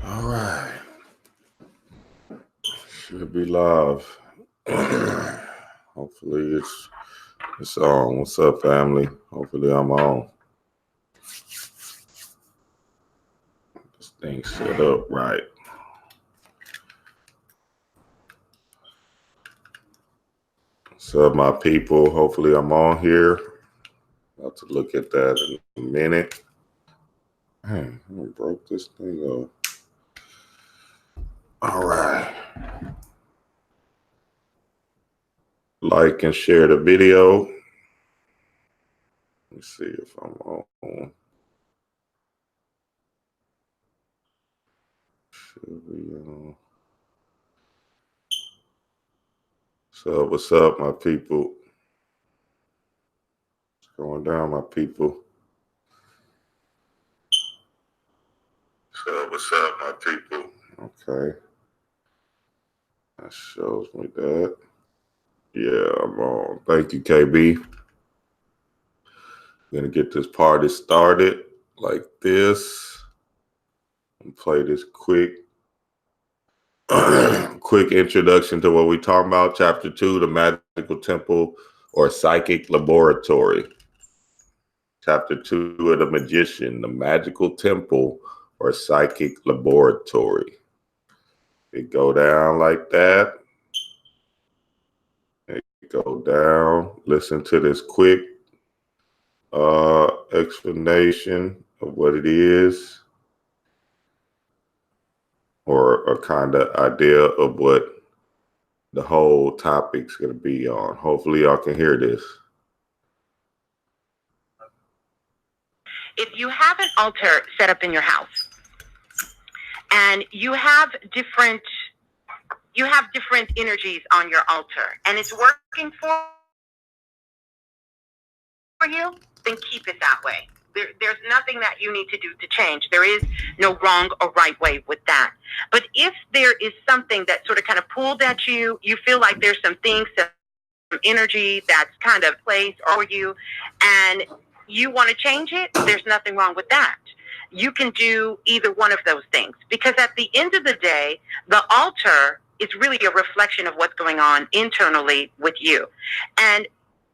All right. Should be live. Hopefully it's on. What's up, family? Hopefully I'm on. This thing set up right. What's up, my people? Hopefully I'm on here. About to look at that in a minute. Man, I broke this thing up. All right. Like and share the video. Let me see if I'm on. Should be on. So what's up, my people? What's going down, my people? So what's up, my people? Okay. That shows me that. Yeah, I'm on. Thank you, KB. Gonna get this party started like this. And play this quick introduction to what we talking about. Chapter 2, the Magical Temple or Psychic Laboratory. Chapter 2 of the Magician, the Magical Temple or Psychic Laboratory. It go down like that. It go down. Listen to this quick explanation of what it is, or a kind of idea of what the whole topic's going to be on. Hopefully y'all can hear this. If you have an altar set up in your house and you have different energies on your altar and it's working for you, then keep it that way. There's nothing that you need to do to change. There is no wrong or right way with that. But if there is something that sort of kind of pulled at you, you feel like there's some things, some energy that's kind of placed for you, and you want to change it, there's nothing wrong with that. You can do either one of those things, because at the end of the day, the altar is really a reflection of what's going on internally with you. And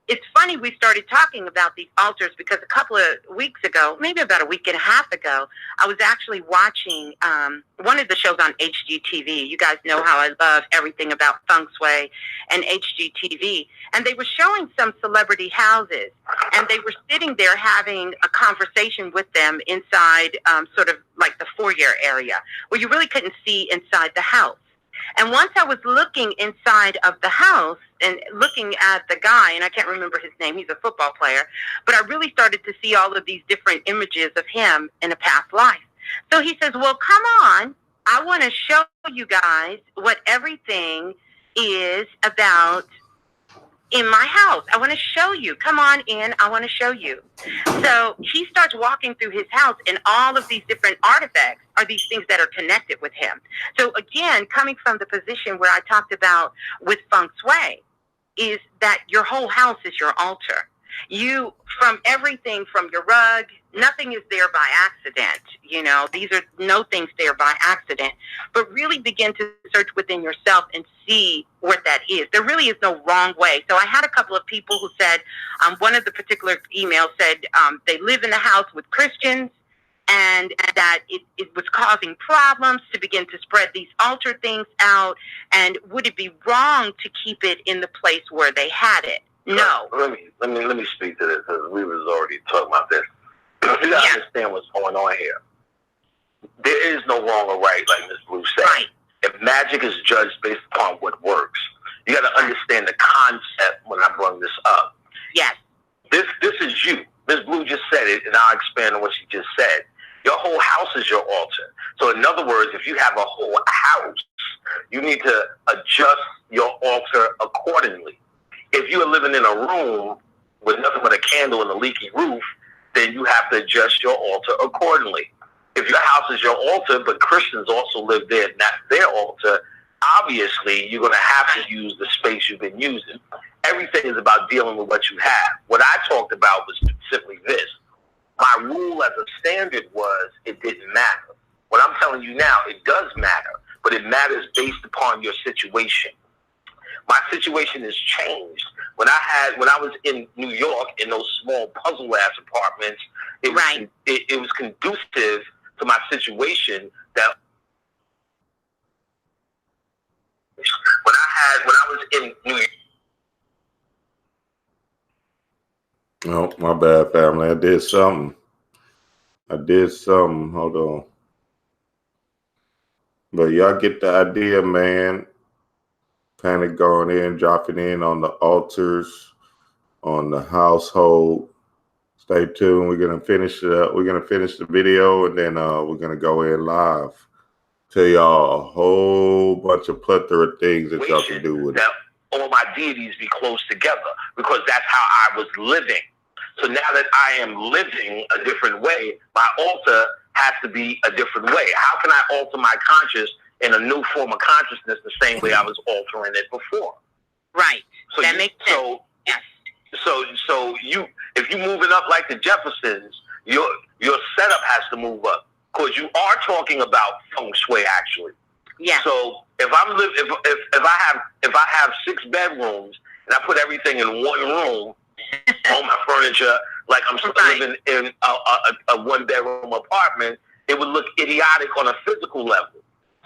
it's funny we started talking about these altars because a couple of weeks ago, maybe about a week and a half ago, I was actually watching one of the shows on HGTV. You guys know how I love everything about feng shui and HGTV. And they were showing some celebrity houses, and they were sitting there having a conversation with them inside sort of like the foyer area where you really couldn't see inside the house. And once I was looking inside of the house and looking at the guy, and I can't remember his name, he's a football player, but I really started to see all of these different images of him in a past life. So he says, well, come on, I want to show you guys what everything is about in my house. I want to show you. Come on in. I want to show you. So he starts walking through his house, and all of these different artifacts are these things that are connected with him. So again, coming from the position where I talked about with feng shui, is that your whole house is your altar. You, from everything from your rug, nothing is there by accident. You know, these are no things there by accident, but really begin to search within yourself and see what that is. There really is no wrong way. So I had a couple of people who said, one of the particular emails said they live in the house with Christians, and that it was causing problems to begin to spread these altar things out. And would it be wrong to keep it in the place where they had it? No. Let me speak to this, because we was already talking about this. You gotta understand what's going on here. There is no wrong or right, like Ms. Blue said. Right. If magic is judged based upon what works, you gotta understand the concept when I bring this up. Yes. This is you. Ms. Blue just said it, and I'll expand on what she just said. Your whole house is your altar. So in other words, if you have a whole house, you need to adjust your altar accordingly. If you are living in a room with nothing but a candle and a leaky roof, then you have to adjust your altar accordingly. If your house is your altar, but Christians also live there, not their altar, obviously you're going to have to use the space you've been using. Everything is about dealing with what you have. What I talked about was simply this. My rule as a standard was it didn't matter. What I'm telling you now, it does matter, but it matters based upon your situation. My situation has changed. When I was in New York in those small puzzle-ass apartments, it was conducive to my situation that when I was in New York. Oh, my bad, family. I did something. Hold on. But y'all get the idea, man. Panic going in, dropping in on the altars, on the household. Stay tuned. We're gonna finish it up. We're gonna finish the video, and then we're gonna go in live. Tell y'all a whole bunch of plethora of things that y'all can do with it. All my deities be close together, because that's how I was living. So now that I am living a different way, my altar has to be a different way. How can I alter my conscious in a new form of consciousness the same way I was altering it before? Right. So that makes sense. Yes. So if you're moving up like the Jeffersons, your setup has to move up, because you are talking about feng shui actually. Yeah. So if I have 6 bedrooms and I put everything in one room, all my furniture, like I'm living in a 1-bedroom apartment, it would look idiotic on a physical level.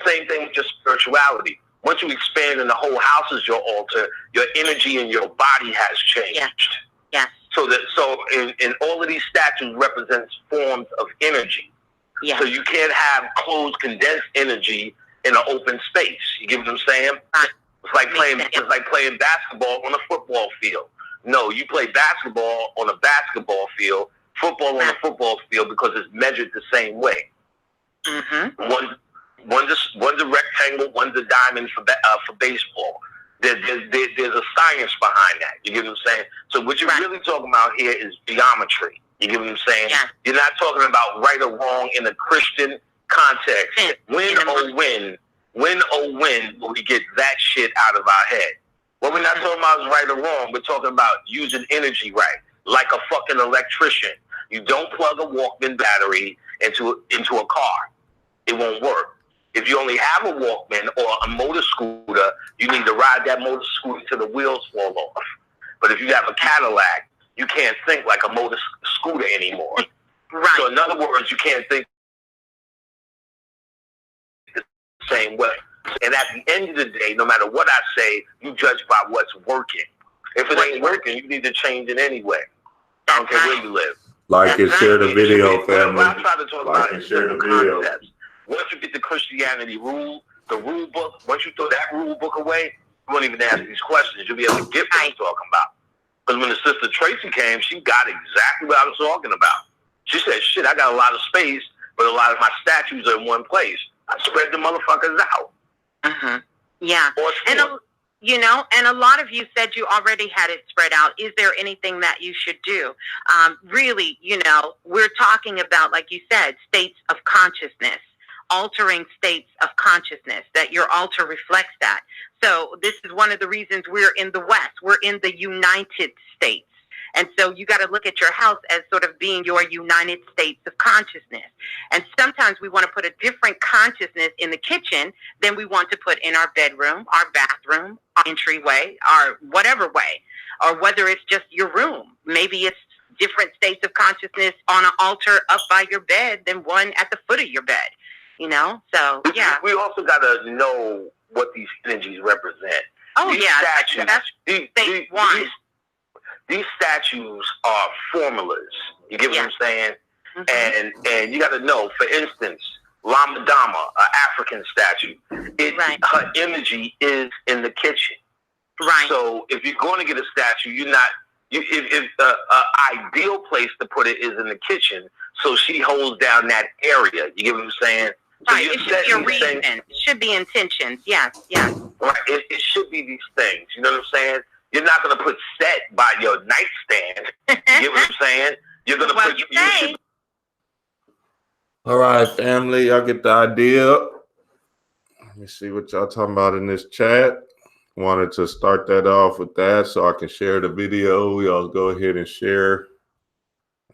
Same thing with your spirituality. Once you expand and the whole house is your altar, your energy in your body has changed. Yeah. So in all of these statues represents forms of energy. Yeah. So you can't have closed, condensed energy in an open space. You get what I'm saying? It's like playing basketball on a football field. No, you play basketball on a basketball field, football on a football field, because it's measured the same way. Mm-hmm. One's a rectangle, one's a diamond for baseball. There's a science behind that. You get what I'm saying? So what you're really talking about here is geometry. You get what I'm saying? Yeah. You're not talking about right or wrong in a Christian context. When will we get that shit out of our head? What we're not talking about is right or wrong. We're talking about using energy right, like a fucking electrician. You don't plug a Walkman battery into a car. It won't work. If you only have a Walkman or a motor scooter, you need to ride that motor scooter till the wheels fall off. But if you have a Cadillac, you can't think like a motor scooter anymore. Right. So in other words, you can't think the same way. And at the end of the day, no matter what I say, you judge by what's working. If it ain't working, you need to change it anyway. I don't care where you live. Like and share the video, family. What I try to talk about and is share the simple video. concepts. Once you get the Christianity the rule book, once you throw that rule book away, you won't even ask these questions. You'll be able to get what I'm talking about. Because when the sister Tracy came, she got exactly what I was talking about. She said, shit, I got a lot of space, but a lot of my statues are in one place. I spread the motherfuckers out. Mm-hmm. Yeah. And a lot of you said you already had it spread out. Is there anything that you should do? Really, we're talking about, like you said, states of consciousness, altering states of consciousness, that your altar reflects that. So this is one of the reasons we're in the West. We're in the United States. And so you got to look at your house as sort of being your United States of consciousness. And sometimes we want to put a different consciousness in the kitchen than we want to put in our bedroom, our bathroom, our entryway, our whatever way, or whether it's just your room. Maybe it's different states of consciousness on an altar up by your bed than one at the foot of your bed, So, yeah. We also got to know what these energies represent. Oh, these yeah. Statues, these statues are formulas. You get what I'm saying? Mm-hmm. And you got to know, for instance, Lama Dama, an African statue, her energy is in the kitchen. Right. So if you're going to get a statue, if ideal place to put it is in the kitchen, so she holds down that area. You get what I'm saying? So right. It should be a reason. It should be intentions. Yes. Right. It should be these things. You know what I'm saying? You're not going to put set by your nightstand. You get what I'm saying? You're going to put. All right, family. Y'all get the idea. Let me see what y'all talking about in this chat. Wanted to start that off with that so I can share the video. Y'all go ahead and share.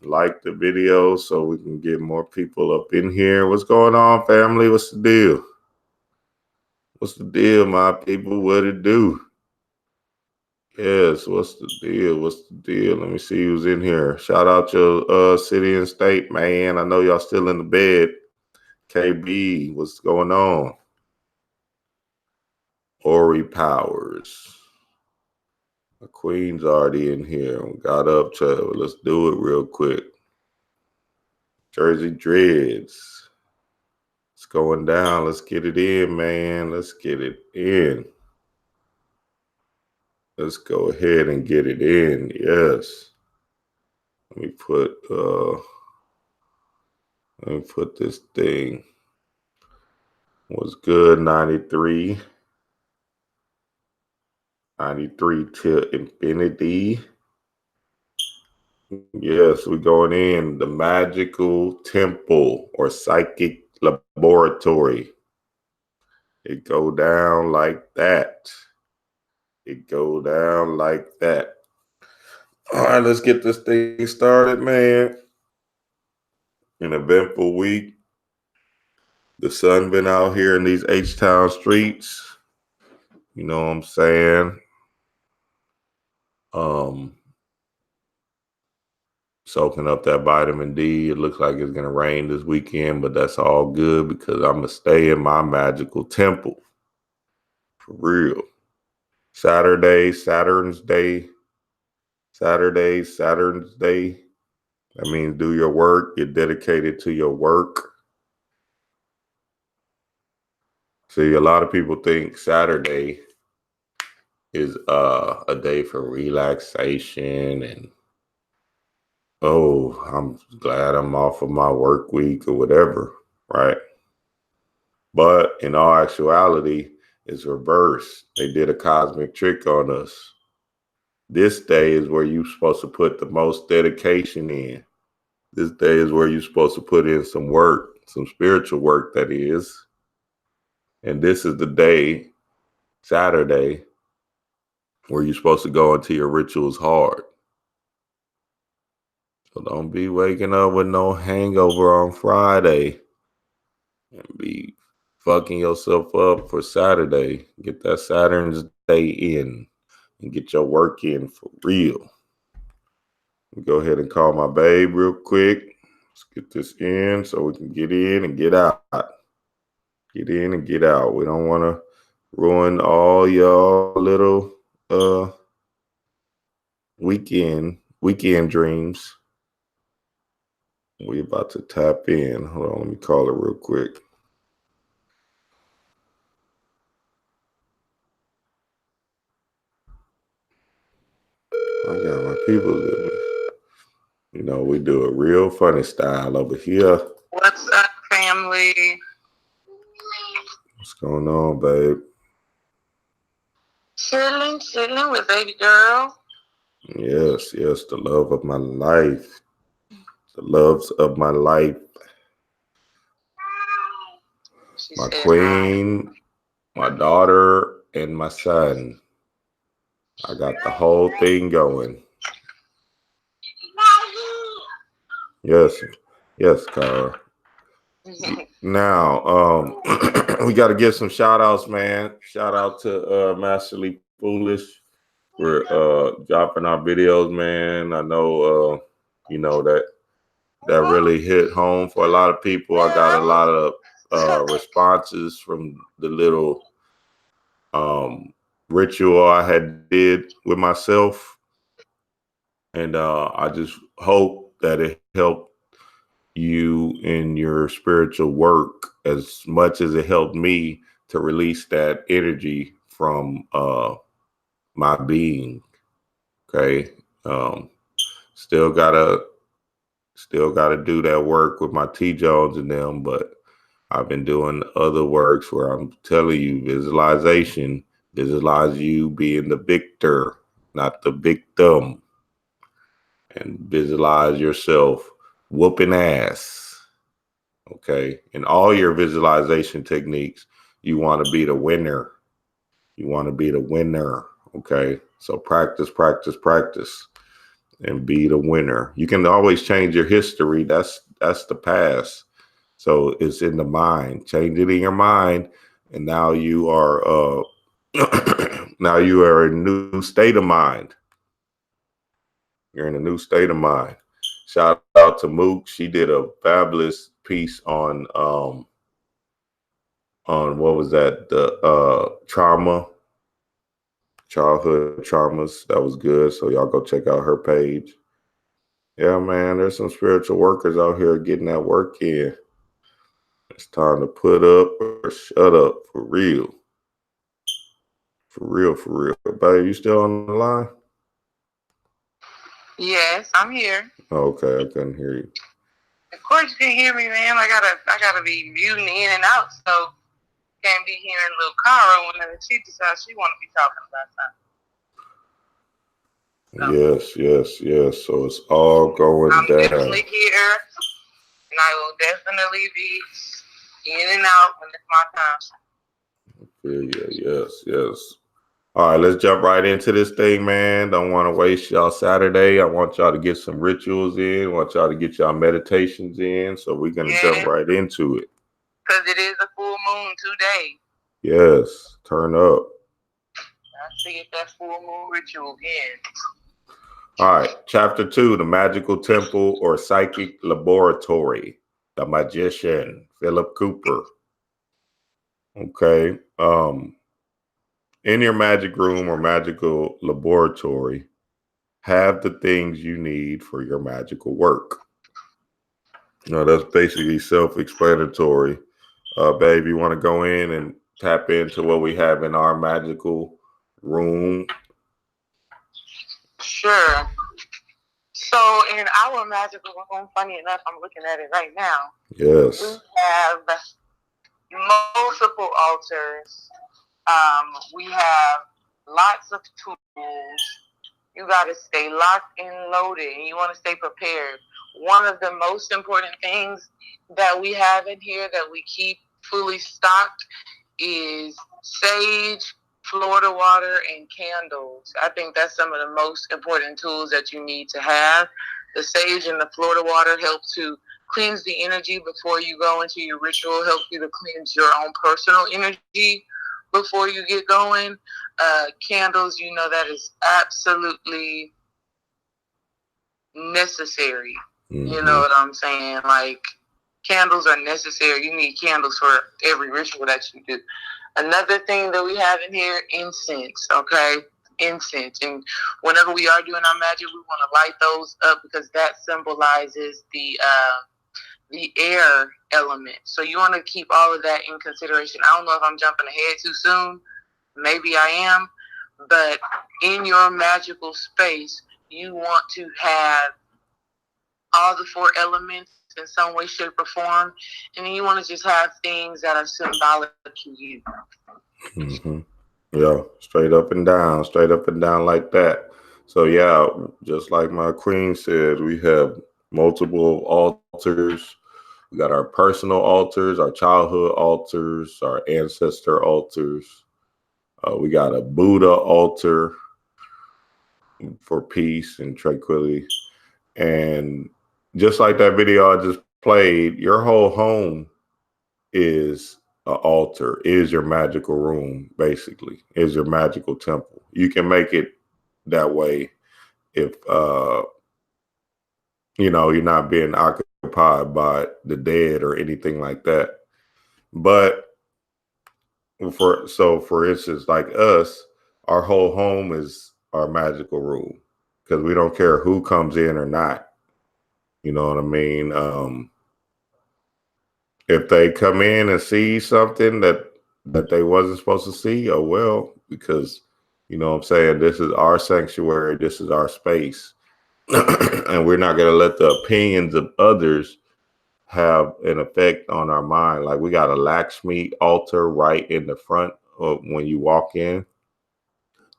like the video so we can get more people up in here. What's going on, family? What's the deal? What's the deal, my people? What it do? Yes, what's the deal? What's the deal? Let me see who's in here. Shout out your city and state, man. I know y'all still in the bed. KB, what's going on? Ori Powers. The Queen's already in here. We got up to, let's do it real quick. Jersey Dreads. It's going down. Let's get it in, man. Let's get it in. Let's go ahead and get it in. Yes. Let me put this thing. What's good, 93. 93 till infinity. Yes, we're going in. The Magical Temple or Psychic Laboratory. It go down like that. It go down like that. All right, let's get this thing started, man. An eventful week. The sun been out here in these H-Town streets. You know what I'm saying? Soaking up that vitamin D. It looks like it's going to rain this weekend, but that's all good because I'm going to stay in my magical temple. For real. Saturn's Day. That means do your work. Get dedicated to your work. See, a lot of people think Saturday is a day for relaxation and, oh, I'm glad I'm off of my work week or whatever, right? But in all actuality, it's reversed. They did a cosmic trick on us. This day is where you're supposed to put the most dedication in. This day is where you're supposed to put in some work, some spiritual work, that is. And this is the day, Saturday, where you're supposed to go into your rituals hard. So don't be waking up with no hangover on Friday and be fucking yourself up for Saturday. Get that Saturn's Day in and get your work in for real. Go ahead and call my babe real quick. Let's get this in so we can get in and get out. Get in and get out. We don't want to ruin all y'all little weekend dreams. We about to tap in. Hold on, let me call her real quick. I got my people with me. You know, we do a real funny style over here. What's up, family? What's going on, babe? Chilling with baby girl. Yes, the love of my life. The loves of my life. My queen, my daughter, and my son. I got the whole thing going. Yes, Cara. Now, we got to give some shout outs, man. Shout out to Masterly Foolish for dropping our videos, man. I know, you know, that really hit home for a lot of people. I got a lot of responses from the little ritual I had did with myself. And I just hope that it helped you in your spiritual work as much as it helped me to release that energy from my being. Okay. Still gotta do that work with my T Jones and them, but I've been doing other works where I'm telling you, visualization, visualize you being the victor, not the victim, and visualize yourself whooping ass. Okay. In all your visualization techniques, you want to be the winner. You want to be the winner. Okay. So practice. and be the winner. You can always change your history. That's the past. So it's in the mind. Change it in your mind, and now you are now you are in a new state of mind. You're in a new state of mind. Shout out to Mook. She did a fabulous piece on what was that? The trauma, childhood traumas. That was good. So y'all go check out her page. Yeah, man, there's some spiritual workers out here getting that work in. It's time to put up or shut up for real. For real, for real. Babe, you still on the line? Yes, I'm here. Okay, I couldn't hear you. Of course you can hear me, man. I gotta be muting in and out, so can't be hearing little Cara whenever she decides she wanna be talking about something. Yes. So it's all going I'm down. definitely here, and I will definitely be in and out when it's my time. Yes. All right, let's jump right into this thing, man. Don't want to waste y'all Saturday. I want y'all to get some rituals in. I want y'all to get y'all meditations in. So we're going to jump right into it. Because it is a full moon today. Yes, turn up. Let's see if that full moon ritual again. All right, chapter 2, the Magical Temple or Psychic Laboratory. The Magician, Philip Cooper. Okay. In your magic room or magical laboratory, have the things you need for your magical work. Now, that's basically self-explanatory. Babe, you want to go in and tap into what we have in our magical room? Sure. So in our magical room, funny enough, I'm looking at it right now. Yes. We have multiple altars. We have lots of tools. You got to stay locked and loaded, and you want to stay prepared. One of the most important things that we have in here that we keep fully stocked is sage, Florida water, and candles. I think that's some of the most important tools that you need to have. The sage and the Florida water help to cleanse the energy before you go into your ritual, help you to cleanse your own personal energy before you get going. Candles, you know, that is absolutely necessary. Mm-hmm. You know what I'm saying? Like, candles are necessary. You need candles for every ritual that you do. Another thing that we have in here, incense, okay? Incense. And whenever we are doing our magic, we want to light those up because that symbolizes the air element. So you want to keep all of that in consideration. I don't know if I'm jumping ahead too soon. Maybe I am. But in your magical space, you want to have all the 4 elements in some way, shape, or form. And then you want to just have things that are symbolic to you. Mm-hmm. Yeah, straight up and down like that. So yeah, just like my queen said, we have multiple altars. We got our personal altars, our childhood altars, our ancestor altars. We got a Buddha altar for peace and tranquility. And just like that video I just played, your whole home is an altar, is your magical room, basically, is your magical temple. You can make it that way if, you know, you're not being occupied by the dead or anything like that. But for instance, like us, our whole home is our magical room because we don't care who comes in or not. You know what I mean? If they come in and see something that they wasn't supposed to see, oh well, because, you know what I'm saying, this is our sanctuary, this is our space. And we're not going to let the opinions of others have an effect on our mind. Like, we got a Lakshmi altar right in the front of when you walk in.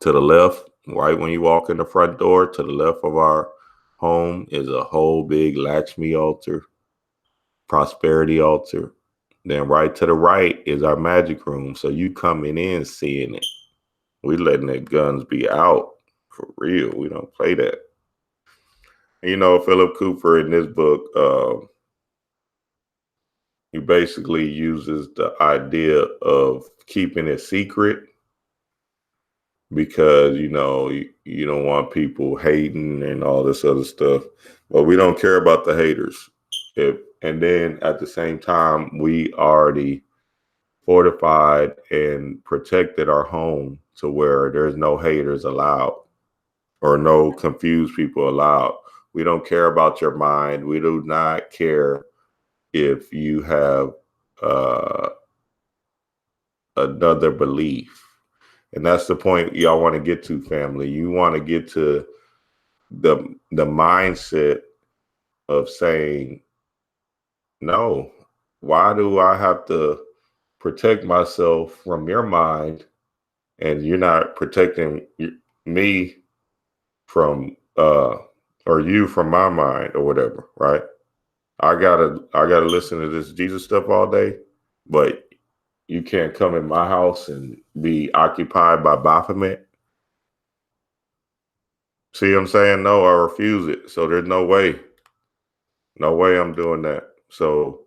To the left, right when you walk in the front door, to the left of our home is a whole big Lakshmi altar, prosperity altar. Then right to the right is our magic room. So you coming in seeing it. We letting the guns be out for real. We don't play that. You know, Philip Cooper in this book, he basically uses the idea of keeping it secret because, you know, you don't want people hating and all this other stuff. But we don't care about the haters. And then at the same time, we already fortified and protected our home to where there's no haters allowed or no confused people allowed. We don't care about your mind. We do not care if you have another belief. And that's the point y'all want to get to, family. You want to get to the mindset of saying, no, why do I have to protect myself from your mind and you're not protecting me from or you from my mind or whatever, right? I gotta listen to this Jesus stuff all day, but you can't come in my house and be occupied by Baphomet. See what I'm saying? No, I refuse it. So there's no way I'm doing that. So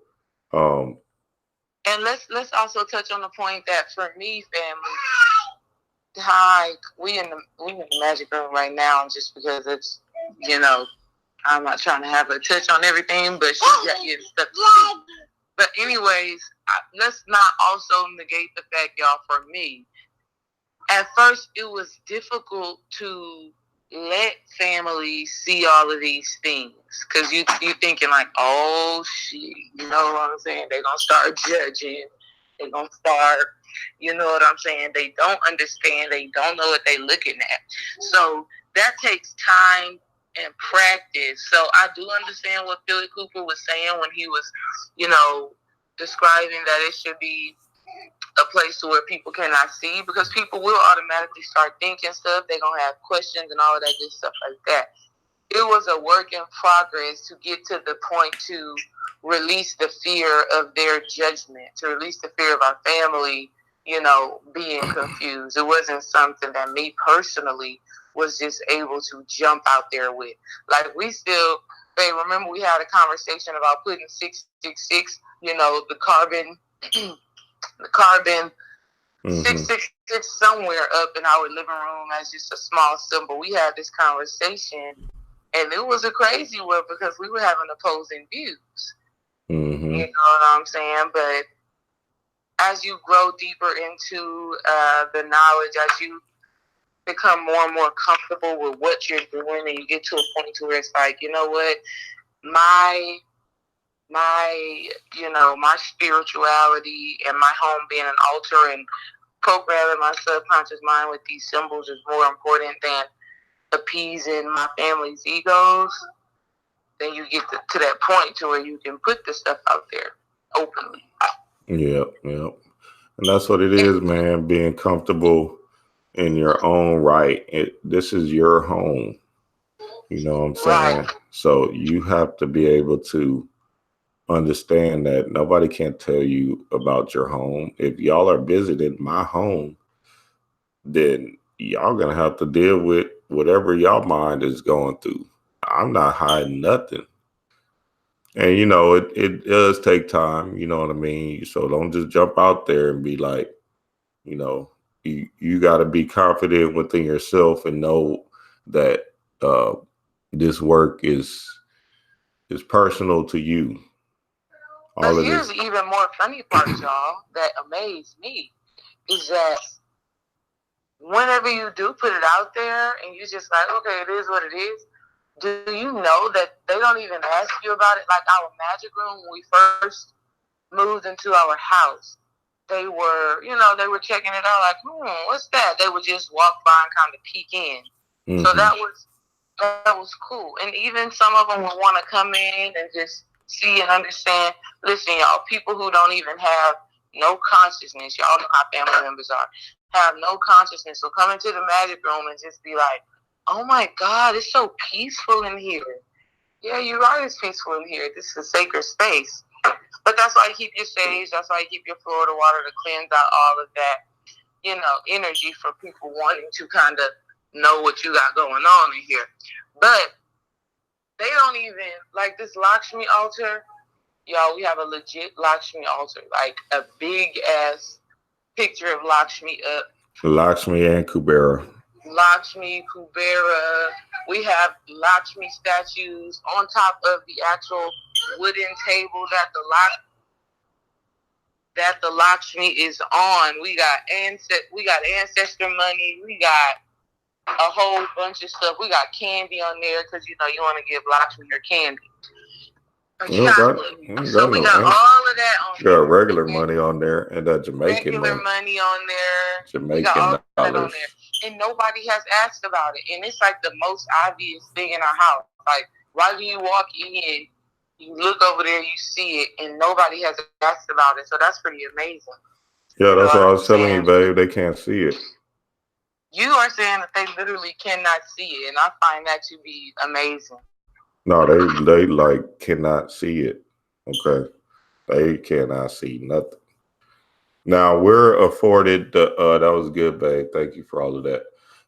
and let's also touch on the point that for me, family, like we in the magic room right now, just because it's, you know, I'm not trying to have her touch on everything, but she's got getting stuff to see. But anyways, let's not also negate the fact, y'all, for me, at first it was difficult to let families see all of these things, because you thinking like, oh shit, you know what I'm saying? They're gonna start judging. They're gonna start, you know what I'm saying? They don't understand. They don't know what they're looking at. So that takes time and practice. So I do understand what Philip Cooper was saying when he was, you know, describing that it should be a place to where people cannot see, because people will automatically start thinking stuff. They're going to have questions and all of that good stuff like that. It was a work in progress to get to the point to release the fear of their judgment, to release the fear of our family, you know, being confused. It wasn't something that me personally was just able to jump out there with. Like, we still, babe, remember we had a conversation about putting 666, you know, the carbon 666 somewhere up in our living room as just a small symbol. We had this conversation, and it was a crazy one because we were having opposing views. Mm-hmm. You know what I'm saying? But as you grow deeper into the knowledge, as you become more and more comfortable with what you're doing, and you get to a point to where it's like, you know what, my you know, my spirituality and my home being an altar and programming my subconscious mind with these symbols is more important than appeasing my family's egos. Then you get to that point to where you can put this stuff out there openly. Yep. And that's what it is, man. Being comfortable in your own right. This is your home. You know what I'm saying? Right. So you have to be able to understand that nobody can tell you about your home. If y'all are visiting my home, then y'all gonna have to deal with whatever y'all mind is going through. I'm not hiding nothing. And you know, it does take time, you know what I mean? So don't just jump out there and be like, you know, you got to be confident within yourself and know that this work is personal to you. But here's the even more funny part, y'all, that amazed me, is that whenever you do put it out there and you just like, okay, it is what it is, do you know that they don't even ask you about it? Like our magic room, when we first moved into our house, they were, you know, they were checking it out like, what's that? They would just walk by and kind of peek in. Mm-hmm. So that was cool. And even some of them would want to come in and just see and understand. Listen, y'all, people who don't even have no consciousness, y'all know how family members are, have no consciousness, will come into the magic room and just be like, oh my God, it's so peaceful in here. Yeah, you're right, it's peaceful in here. This is a sacred space. But that's why you keep your sage, that's why you keep your Florida water to cleanse out all of that, you know, energy for people wanting to kind of know what you got going on in here. But They don't even, like this Lakshmi altar, y'all, we have a legit Lakshmi altar, like a big ass picture of Lakshmi up. Lakshmi and Kubera. Lakshmi, Kubera. We have Lakshmi statues on top of the actual wooden table that the Lakshmi is on. We got ancestor money. We got a whole bunch of stuff. We got candy on there because you want to give Lakshmi her candy. Chocolate. So we got all of that on there. Got regular money on there and Jamaican money on there. Jamaican we got all dollars. That on there. And nobody has asked about it. And it's like the most obvious thing in our house. Like, why do you walk in, you look over there, you see it, and nobody has asked about it. So that's pretty amazing. Yeah, that's what I was telling you, babe. They can't see it. You are saying that they literally cannot see it, and I find that to be amazing. No, they like cannot see it. Okay, they cannot see nothing. Now we're afforded the. That was good, babe. Thank you for all of that.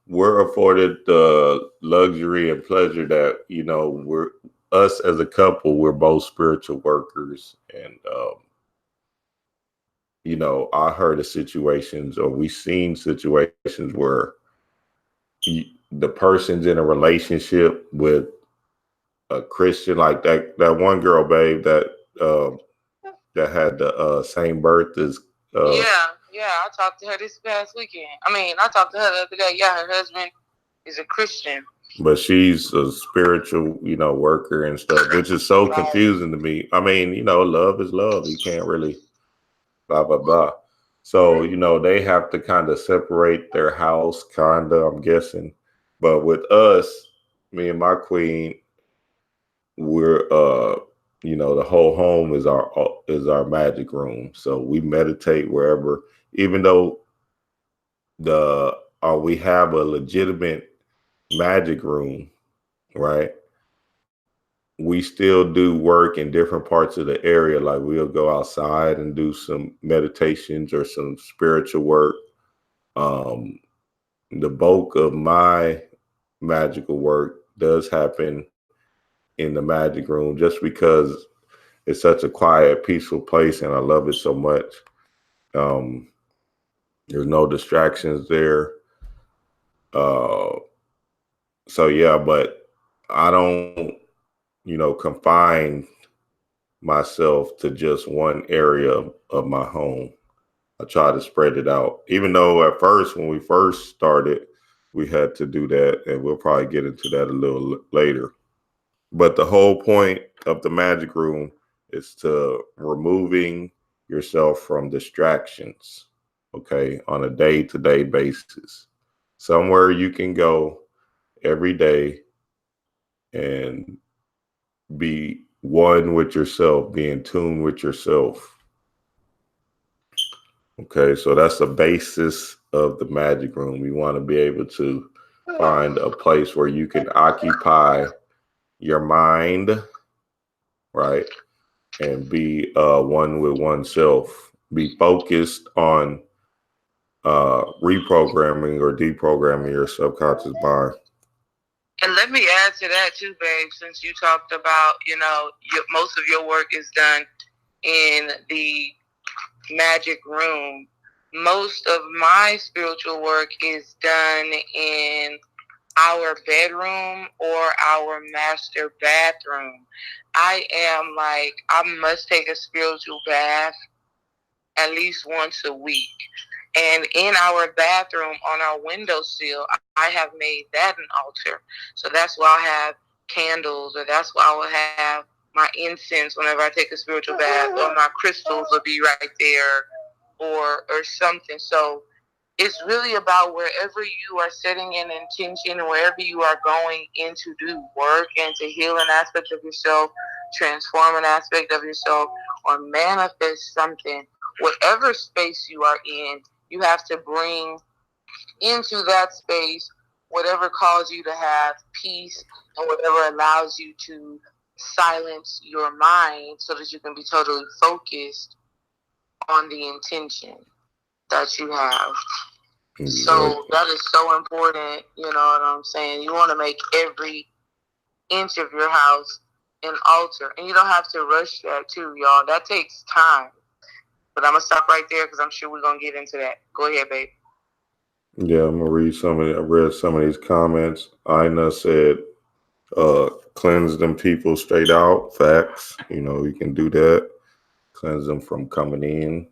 We're afforded the luxury and pleasure that we're us as a couple. We're both spiritual workers, and I heard of situations, or we've seen situations where the person's in a relationship with a Christian, like that one girl, babe, that had the same birth as. Yeah, I talked to her this past weekend. I talked to her the other day. Yeah, her husband is a Christian. But she's a spiritual, worker and stuff, which is so confusing to me. Love is love. You can't really blah, blah, blah. So, they have to kind of separate their house, I'm guessing. But with us, me and my queen, we're the whole home is our magic room. So we meditate wherever, even though we have a legitimate magic room, right? We still do work in different parts of the area. Like we'll go outside and do some meditations or some spiritual work. The bulk of my magical work does happen in the magic room, just because it's such a quiet, peaceful place, and I love it so much. There's no distractions there. So yeah, but I don't, confine myself to just one area of my home. I try to spread it out, even though at first, when we first started, we had to do that, and we'll probably get into that a little later. But the whole point of the magic room is to removing yourself from distractions, okay, on a day-to-day basis. Somewhere you can go every day and be one with yourself, be in tune with yourself. Okay, so that's the basis of the magic room. You want to be able to find a place where you can occupy your mind, right? And be one with oneself. Be focused on reprogramming or deprogramming your subconscious mind. And let me add to that too, babe, since you talked about, most of your work is done in the magic room. Most of my spiritual work is done in our bedroom or our master bathroom. I must take a spiritual bath at least once a week. And in our bathroom, on our windowsill, I have made that an altar. So that's why I have candles, or that's why I will have my incense whenever I take a spiritual bath, or my crystals will be right there, or something. So it's really about wherever you are setting an intention, wherever you are going in to do work and to heal an aspect of yourself, transform an aspect of yourself, or manifest something. Whatever space you are in, you have to bring into that space whatever calls you to have peace and whatever allows you to silence your mind so that you can be totally focused on the intention that you have. So that is so important, you know what I'm saying? You want to make every inch of your house an altar. And you don't have to rush that too, y'all. That takes time. But I'm going to stop right there because I'm sure we're going to get into that. Go ahead, babe. Yeah, I'm gonna read I read some of these comments. Ina said, cleanse them people straight out. Facts. You know, you can do that. Cleanse them from coming in.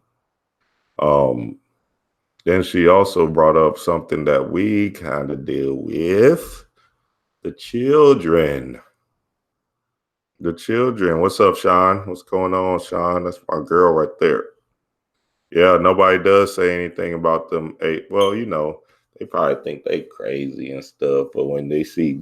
Then she also brought up something that we kind of deal with. The children. The children. What's up, Sean? What's going on, Sean? That's my girl right there. Yeah, nobody does say anything about them. Well, you know, they probably think they crazy and stuff, but when they see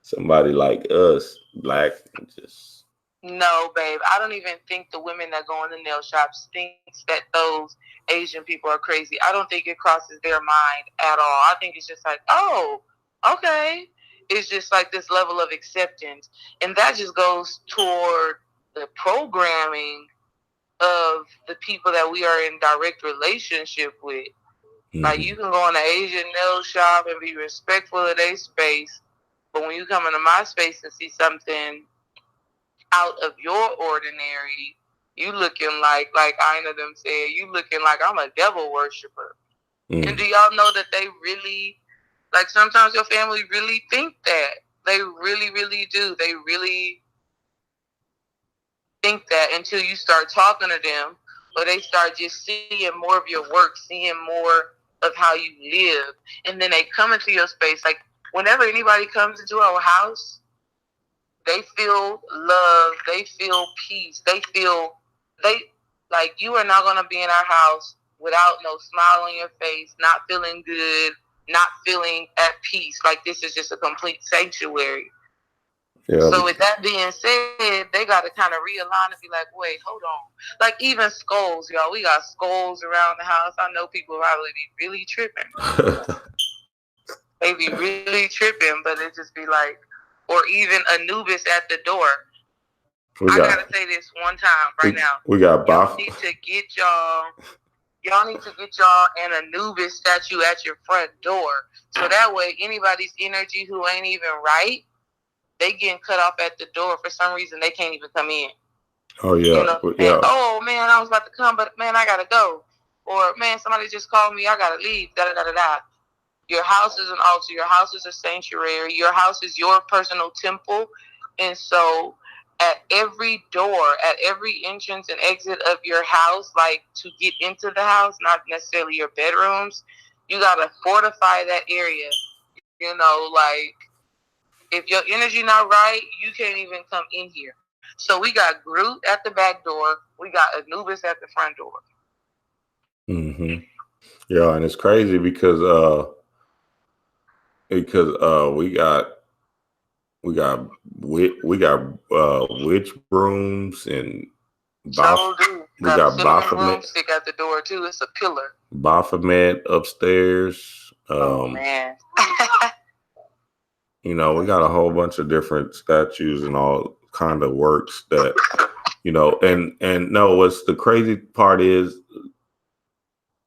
somebody like us, black, just no, babe. I don't even think the women that go in the nail shops thinks that those Asian people are crazy. I don't think it crosses their mind at all. I think it's just like, oh, okay. It's just like this level of acceptance, and that just goes toward the programming of the people that we are in direct relationship with. Mm-hmm. Like, you can go in an Asian nail shop and be respectful of their space, but when you come into my space and see something out of your ordinary, you looking like Ina them said, you looking like I'm a devil worshiper. Mm. And do y'all know that they really, like, sometimes your family really think that. They really, really do. They really think that until you start talking to them, or they start just seeing more of your work, seeing more of how you live, and then they come into your space. Like, whenever anybody comes into our house, they feel love, they feel peace, they like, you are not going to be in our house without no smile on your face, not feeling good, not feeling at peace. Like, this is just a complete sanctuary. Yeah. So with that being said, they got to kind of realign and be like, wait, hold on. Like, even skulls, y'all. We got skulls around the house. I know people probably be really tripping. They be really tripping, but it just be like, or even Anubis at the door. I got to say this one time right now. We got y'all need to get y'all an Anubis statue at your front door. So that way, anybody's energy who ain't even right, they getting cut off at the door. For some reason, they can't even come in. Oh, yeah. You know? Yeah. And, oh, man, I was about to come, but, man, I got to go. Or, man, somebody just called me. I got to leave. Da-da-da-da-da. Your house is an altar. Your house is a sanctuary. Your house is your personal temple. And so at every door, at every entrance and exit of your house, like, to get into the house, not necessarily your bedrooms, you got to fortify that area. You know, like, if your energy not right, you can't even come in here. So we got Groot at the back door. We got Anubis at the front door. Mm-hmm. Yeah, and it's crazy because we got witch brooms, and we got Baphomet stick at the door too. It's a pillar. Baphomet upstairs. Oh man. You know, we got a whole bunch of different statues and all kind of works that, you know, and no, what's the crazy part is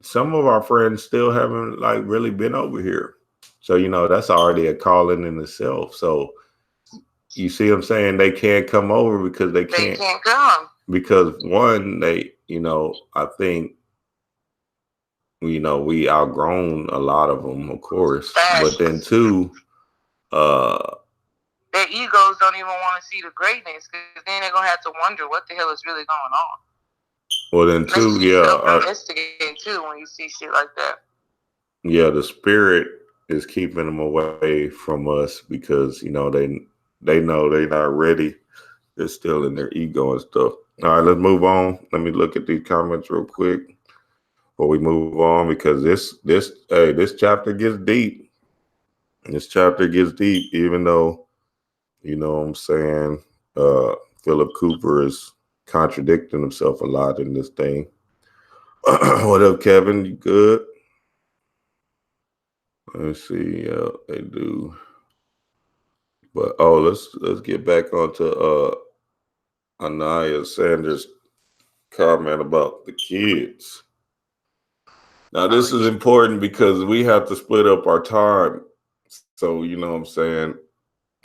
some of our friends still haven't, like, really been over here. So, you know, that's already a calling in itself. So you see what I'm saying? They can't come over because they can't come. Because one, they, you know, I think, you know, we outgrown a lot of them, of course. But then two, their egos don't even want to see the greatness, because then they're gonna have to wonder what the hell is really going on. Well, then too, investigate too when you see shit like that. Yeah, the spirit is keeping them away from us because, you know, they know they're not ready. They're still in their ego and stuff. All right, let's move on. Let me look at these comments real quick before we move on, because this chapter gets deep. This chapter gets deep, even though, you know what I'm saying, Philip Cooper is contradicting himself a lot in this thing. What up, Kevin? You good? Let's see. They do. But let's get back onto Anaya Sanders' comment about the kids. Now, this is important because we have to split up our time. So, you know what I'm saying,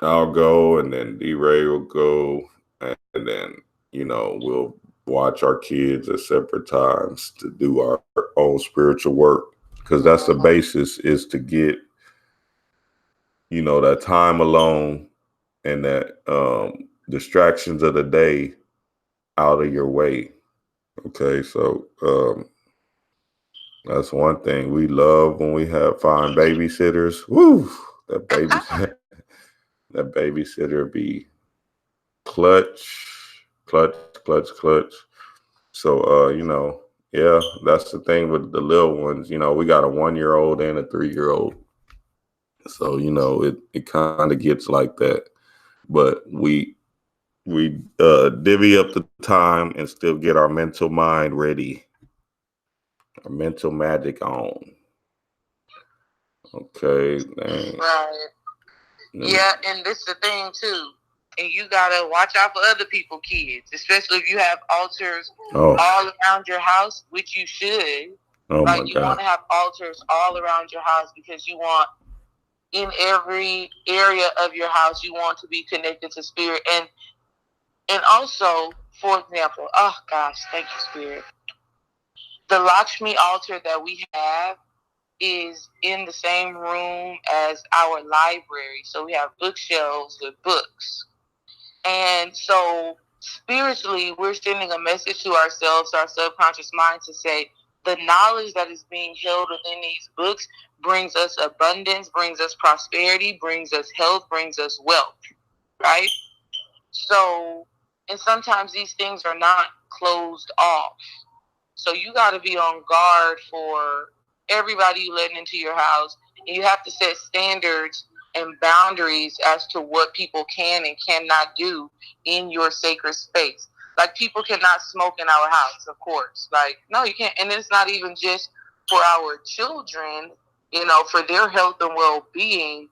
I'll go, and then D-Ray will go, and then, we'll watch our kids at separate times to do our own spiritual work, because that's the basis, is to get, that time alone and that distractions of the day out of your way. Okay, so that's one thing we love when we find babysitters. Woo, that babysitter be clutch. So yeah, that's the thing with the little ones. We got a 1-year-old and a 3-year-old. So it kind of gets like that, but we divvy up the time and still get our mental mind ready, our mental magic on. Okay, dang. Right. Yeah, and this is the thing too. And you gotta watch out for other people's kids, especially if you have altars all around your house, which you should. Like, you want to have altars all around your house, because you want, in every area of your house, you want to be connected to spirit. And also, for example, oh gosh, thank you, Spirit. The Lakshmi altar that we have is in the same room as our library. So we have bookshelves with books. And so spiritually, we're sending a message to ourselves, our subconscious mind, to say the knowledge that is being held within these books brings us abundance, brings us prosperity, brings us health, brings us wealth, right? So, and sometimes these things are not closed off. So you got to be on guard for everybody you letting into your house. And you have to set standards and boundaries as to what people can and cannot do in your sacred space. Like, people cannot smoke in our house, of course. Like, no, you can't. And it's not even just for our children, for their health and well-being,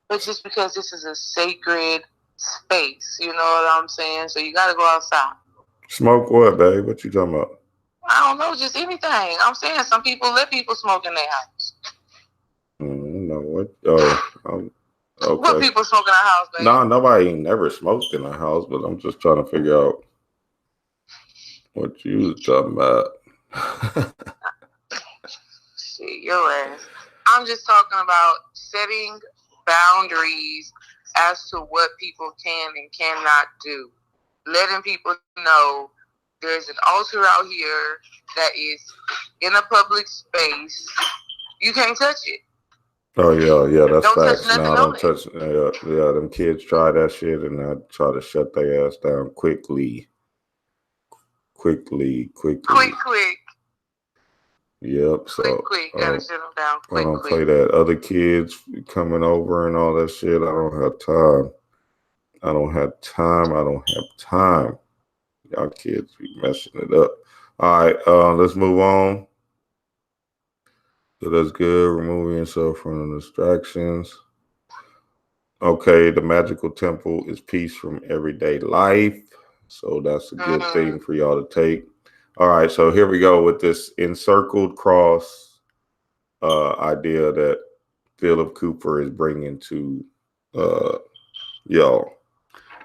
but just because this is a sacred space. You know what I'm saying? So you got to go outside. Smoke what, babe? What you talking about? I don't know, just anything. I'm saying some people let people smoke in their house. No, what? Okay. What people smoke in our house, baby? Nah, nobody ain't never smoked in our house, but I'm just trying to figure out what you was talking about. Shit, your ass. I'm just talking about setting boundaries as to what people can and cannot do. Letting people know there's an altar out here that is in a public space. You can't touch it. Oh yeah, that's don't facts. Touch no, don't touch. Yeah, them kids try that shit, and I try to shut their ass down quickly. Quick. Yep. So quick. Gotta shut them down. I don't play that. Other kids coming over and all that shit. I don't have time. Y'all kids be messing it up. All right, let's move on. So that's good. Removing yourself from the distractions. Okay, the magical temple is peace from everyday life. So that's a good thing for y'all to take. All right, so here we go with this encircled cross idea that Philip Cooper is bringing to y'all.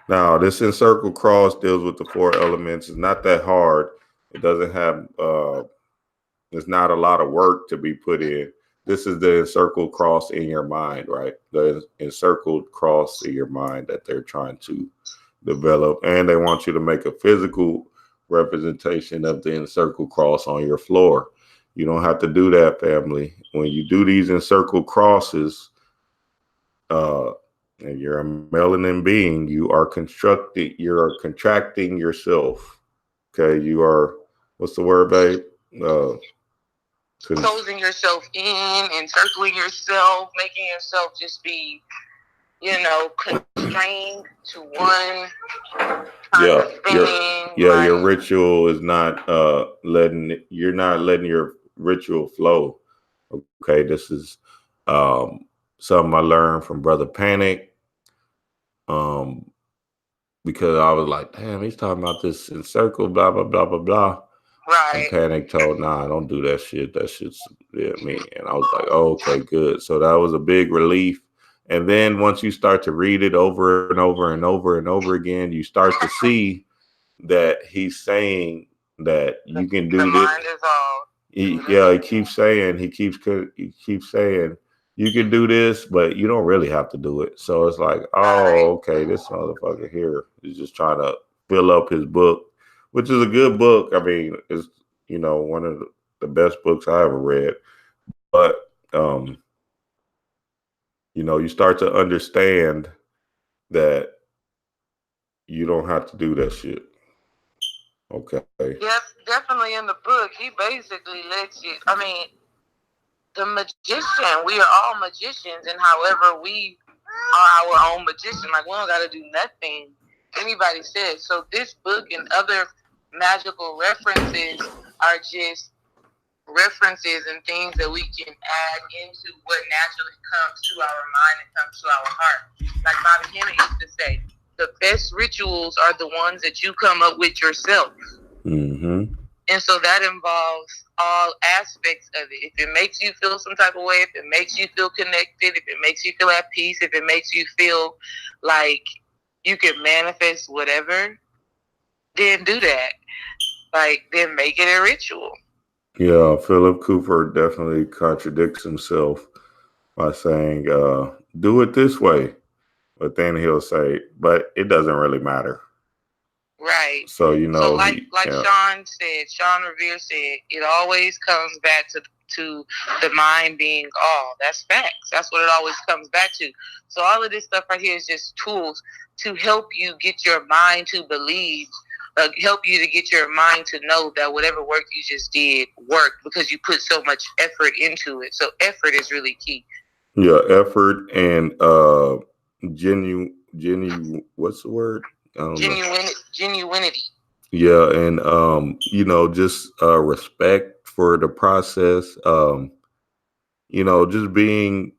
Now, this encircled cross deals with the 4 elements. It's not that hard. It doesn't have, there's not a lot of work to be put in. This is the encircled cross in your mind, right? The encircled cross in your mind that they're trying to develop. And they want you to make a physical representation of the encircled cross on your floor. You don't have to do that, family. When you do these encircled crosses, and you're a melanin being, you are contracting yourself. Okay, you are, what's the word, babe? Closing yourself in, encircling yourself, making yourself just be, constrained to one thing. Your ritual is not letting your ritual flow. Okay, this is something I learned from Brother Panic. Because I was like, damn, he's talking about this encircle, blah, blah, blah, blah, blah. Right. And Panic told, nah, don't do that shit. That shit's me. And I was like, oh, okay, good. So that was a big relief. And then once you start to read it over and over and over and over again, you start to see that he's saying that you can do this. Mind is all. He keeps saying you can do this, but you don't really have to do it. So it's like, oh, okay, this motherfucker here is just trying to fill up his book, which is a good book. I mean, it's one of the best books I ever read. But you start to understand that you don't have to do that shit. Okay. Yes, definitely in the book, he basically lets you, I mean, the magician, we are all magicians, and however we are our own magician, like we don't got to do nothing anybody says. So this book and other magical references are just references and things that we can add into what naturally comes to our mind and comes to our heart. Like Bobby Hemmett used to say, the best rituals are the ones that you come up with yourself. Mm-hmm. And so that involves all aspects of it. If it makes you feel some type of way, if it makes you feel connected, if it makes you feel at peace, if it makes you feel like you can manifest whatever, then do that. Like, then make it a ritual. Yeah, Philip Cooper definitely contradicts himself by saying, do it this way. But then he'll say, but it doesn't really matter. Right. So, So like Sean Revere said, it always comes back to the mind being all. That's facts. That's what it always comes back to. So all of this stuff right here is just tools to help you get your mind to believe, help you to get your mind to know that whatever work you just did worked because you put so much effort into it. So effort is really key. Yeah, effort and what's the word? Genuinity. Yeah, and just respect for the process. Just being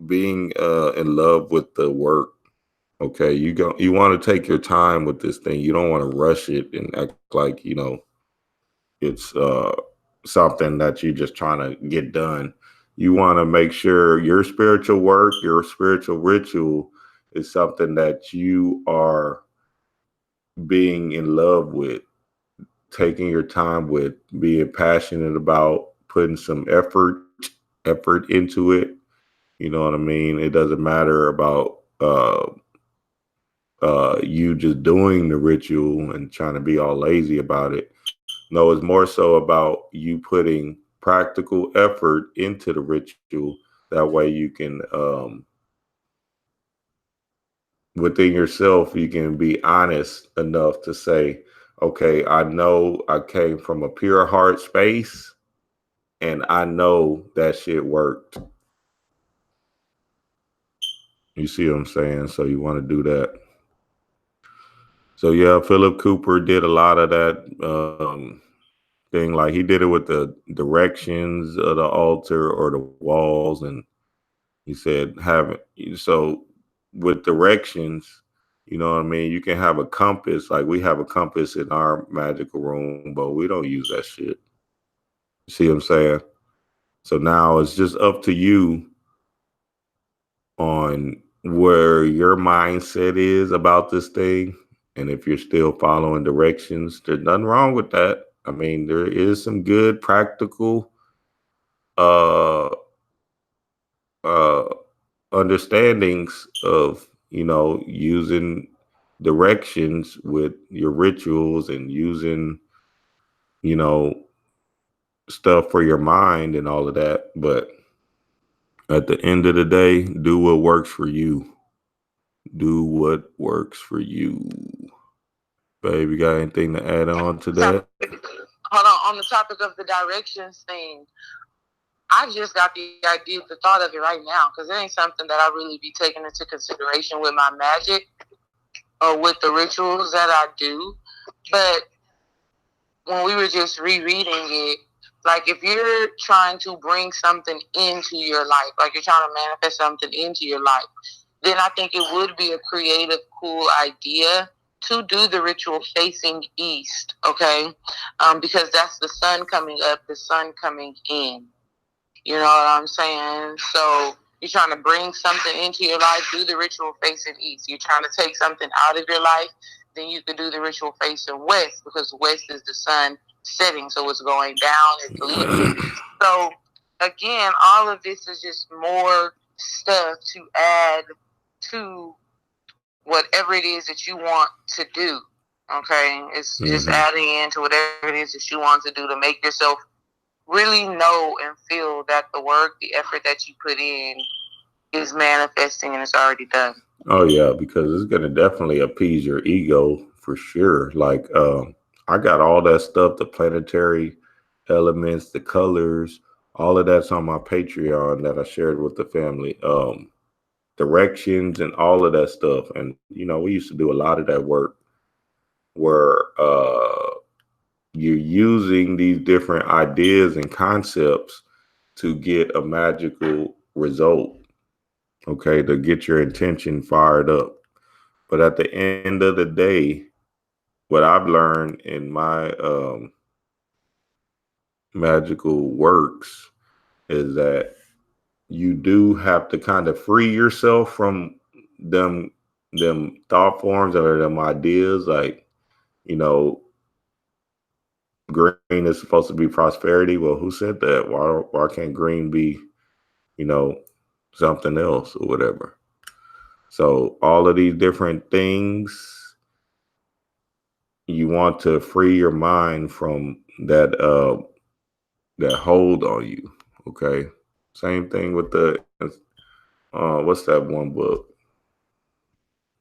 in love with the work. Okay, you want to take your time with this thing. You don't want to rush it and act like it's something that you're just trying to get done. You want to make sure your spiritual work, your spiritual ritual is something that you are being in love with, taking your time with, being passionate about, putting some effort into it. You know what I mean? It doesn't matter about you just doing the ritual and trying to be all lazy about it. No, it's more so about you putting practical effort into the ritual. That way you can, within yourself, you can be honest enough to say, okay, I know I came from a pure heart space and I know that shit worked. You see what I'm saying? So you want to do that. So yeah, Philip Cooper did a lot of that thing. Like he did it with the directions of the altar or the walls, and he said so with directions, you know what I mean? You can have a compass. Like we have a compass in our magical room, but we don't use that shit. You see what I'm saying? So now it's just up to you on where your mindset is about this thing. And if you're still following directions, there's nothing wrong with that. I mean, there is some good practical understandings of, using directions with your rituals and using, stuff for your mind and all of that. But at the end of the day, do what works for you. Do what works for you. Babe, you got anything to add on to that? Hold on the topic of the directions thing. I just got the thought of it right now because it ain't something that I really be taking into consideration with my magic or with the rituals that I do. But when we were just rereading it, like if you're trying to bring something into your life, like you're trying to manifest something into your life, then I think it would be a creative, cool idea to do the ritual facing east, okay? Because that's the sun coming up, the sun coming in. You know what I'm saying? So You're trying to bring something into your life, do the ritual facing east. You're trying to take something out of your life, then you could do the ritual facing west, because west is the sun setting, so it's going down, it's leaving. So again, all of this is just more stuff to add to whatever it is that you want to do. Okay, it's just adding into whatever it is that you want to do to make yourself really know and feel that the work, the effort that you put in is manifesting and it's already done. Oh yeah, because it's gonna definitely appease your ego for sure. Like I got all that stuff, the planetary elements, the colors, all of that's on my Patreon that I shared with the family. Directions and all of that stuff. And you know, we used to do a lot of that work where you're using these different ideas and concepts to get a magical result. Okay, to get your intention fired up. But at the end of the day, what I've learned in my magical works is that you do have to kind of free yourself from them thought forms or them ideas. Like, you know, green is supposed to be prosperity. Well, who said that? Why can't green be, you know, something else or whatever? So all of these different things, you want to free your mind from that that hold on you. Okay. Same thing with the what's that one book?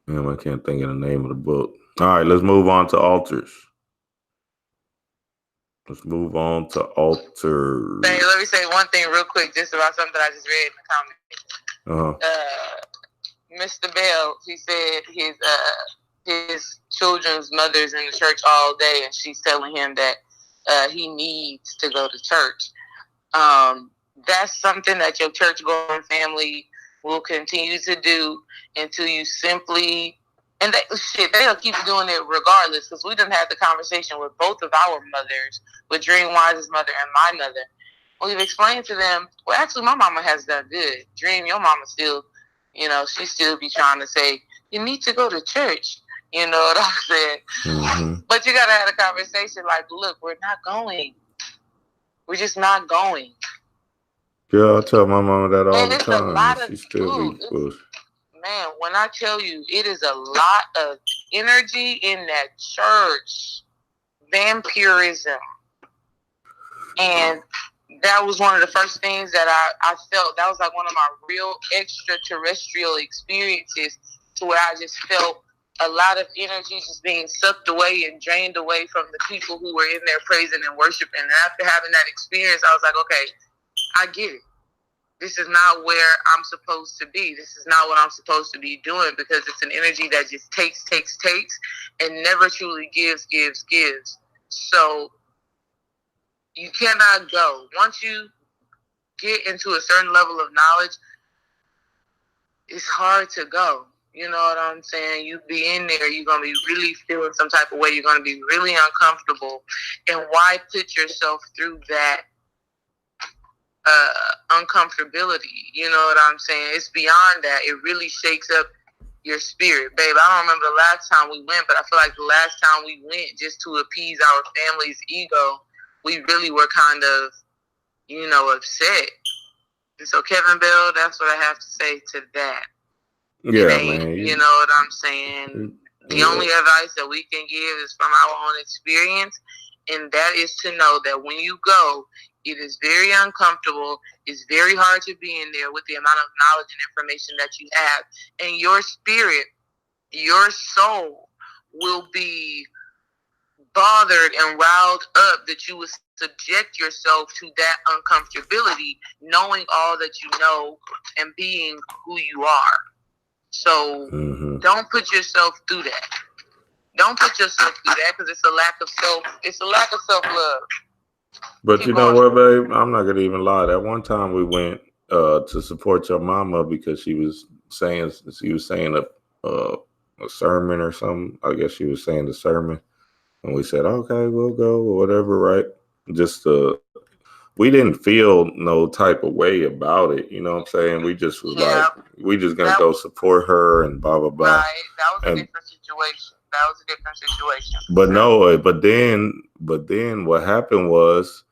Man, I can't think of the name of the book. All right, let's move on to altars. Let's move on to altars. Hey, let me say one thing real quick, just about something I just read in the comments. Mr. Bell, he said his children's mother's in the church all day, and she's telling him that he needs to go to church. That's something that your church-going family will continue to do until you simply, and they'll keep doing it regardless, because we done had the conversation with both of our mothers, with Dream Wise's mother and my mother. We've explained to them, well, actually, my mama has done good. Dream, your mama still, you know, she still be trying to say, you need to go to church. You know what I'm saying? Mm-hmm. But you got to have a conversation like, look, we're not going. We're just not going. Yeah, I tell my mama that all the time. A lot of she still be push. Man, when I tell you, it is a lot of energy in that church. Vampirism. And that was one of the first things that I felt. That was like one of my real extraterrestrial experiences, to where I just felt a lot of energy just being sucked away and drained away from the people who were in there praising and worshiping. And after having that experience, I was like, okay, I get it. This is not where I'm supposed to be. This is not what I'm supposed to be doing, because it's an energy that just takes, and never truly gives. So you cannot go. Once you get into a certain level of knowledge, it's hard to go. You know what I'm saying? You be in there, you're going to be really feeling some type of way. You're going to be really uncomfortable. And why put yourself through that uncomfortability? You know what I'm saying? It's beyond that. It really shakes up your spirit. Babe, I don't remember the last time we went, but I feel like the last time we went, just to appease our family's ego, we really were kind of, you know, upset. And so, Kevin Bell, that's what I have to say to that. Yeah, man. You know what I'm saying? The only advice that we can give is from our own experience, and that is to know that when you go, it is very uncomfortable. It's very hard to be in there with the amount of knowledge and information that you have. And your spirit, your soul will be bothered and riled up that you would subject yourself to that uncomfortability, knowing all that you know and being who you are. So don't put yourself through that. Don't put yourself through that, because it's a lack of self-love. But keep you know what, babe? I'm not gonna even lie. That one time we went to support your mama because she was saying a sermon or something. I guess she was saying the sermon, and we said, okay, we'll go or whatever, right? Just to we didn't feel no type of way about it. You know what I'm saying? We just was like, we just gonna go support her and blah blah blah. Right. That was a different situation. But then what happened was,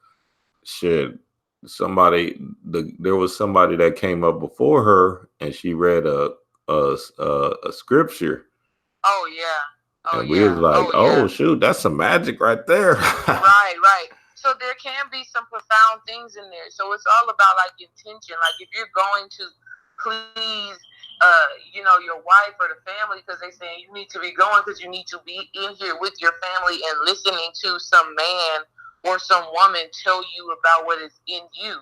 shit. There was somebody that came up before her, and she read a scripture. Oh yeah. And we was like, oh shoot, that's some magic right there. Right. So there can be some profound things in there. So it's all about like intention. Like if you're going to please, your wife or the family, because they saying you need to be going because you need to be in here with your family and listening to some man or some woman tell you about what is in you,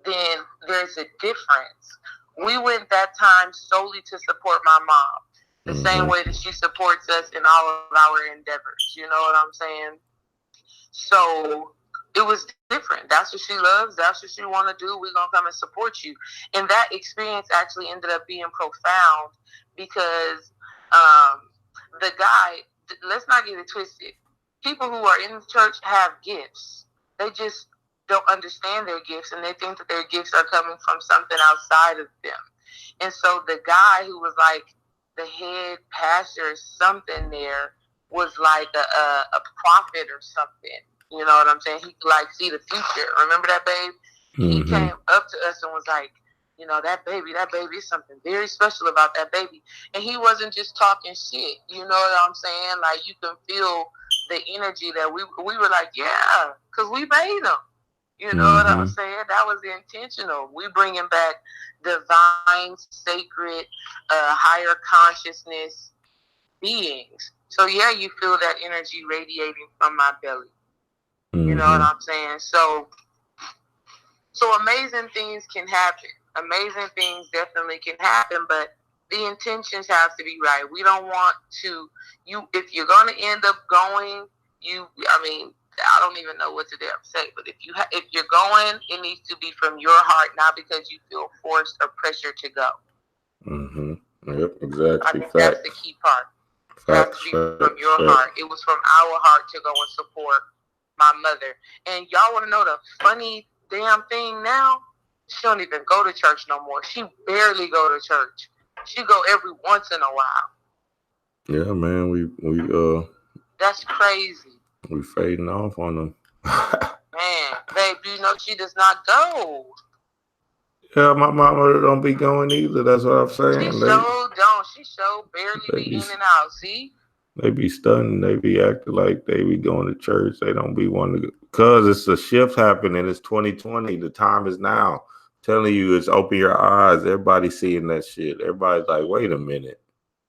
then there's a difference. We went that time solely to support my mom, the same way that she supports us in all of our endeavors. You know what I'm saying? So it was different. That's what she loves. That's what she want to do. We're going to come and support you. And that experience actually ended up being profound because the guy, let's not get it twisted. People who are in the church have gifts. They just don't understand their gifts, and they think that their gifts are coming from something outside of them. And so the guy who was like the head pastor or something there was like a prophet or something. You know what I'm saying? He could like see the future. Remember that, babe? He came up to us and was like, that baby is something very special about that baby. And he wasn't just talking shit. You know what I'm saying? Like you can feel the energy that we were like, yeah, because we made them. You know what I'm saying? That was intentional. We bringing back divine, sacred, higher consciousness beings. So yeah, you feel that energy radiating from my belly. You know what I'm saying? So amazing things can happen. Amazing things definitely can happen, but the intentions have to be right. We don't want to, if you're going to end up going, I don't even know what to damn say, but if you're going, it needs to be from your heart, not because you feel forced or pressured to go. Yep, exactly. I think that's the key part. It has to be from your heart. It was from our heart to go and support my mother. And y'all want to know the funny damn thing now? She don't even go to church no more. She barely go to church. She go every once in a while. Yeah, man, we that's crazy. We fading off on them. Man, babe, you know she does not go. Yeah, my mama don't be going either. That's what I'm saying. She don't. She barely be in and out. See? They be stunned. They be acting like they be going to church. They don't be wanting to go. Because it's a shift happening. It's 2020. The time is now. I'm telling you, it's open your eyes. Everybody's seeing that shit. Everybody's like, wait a minute.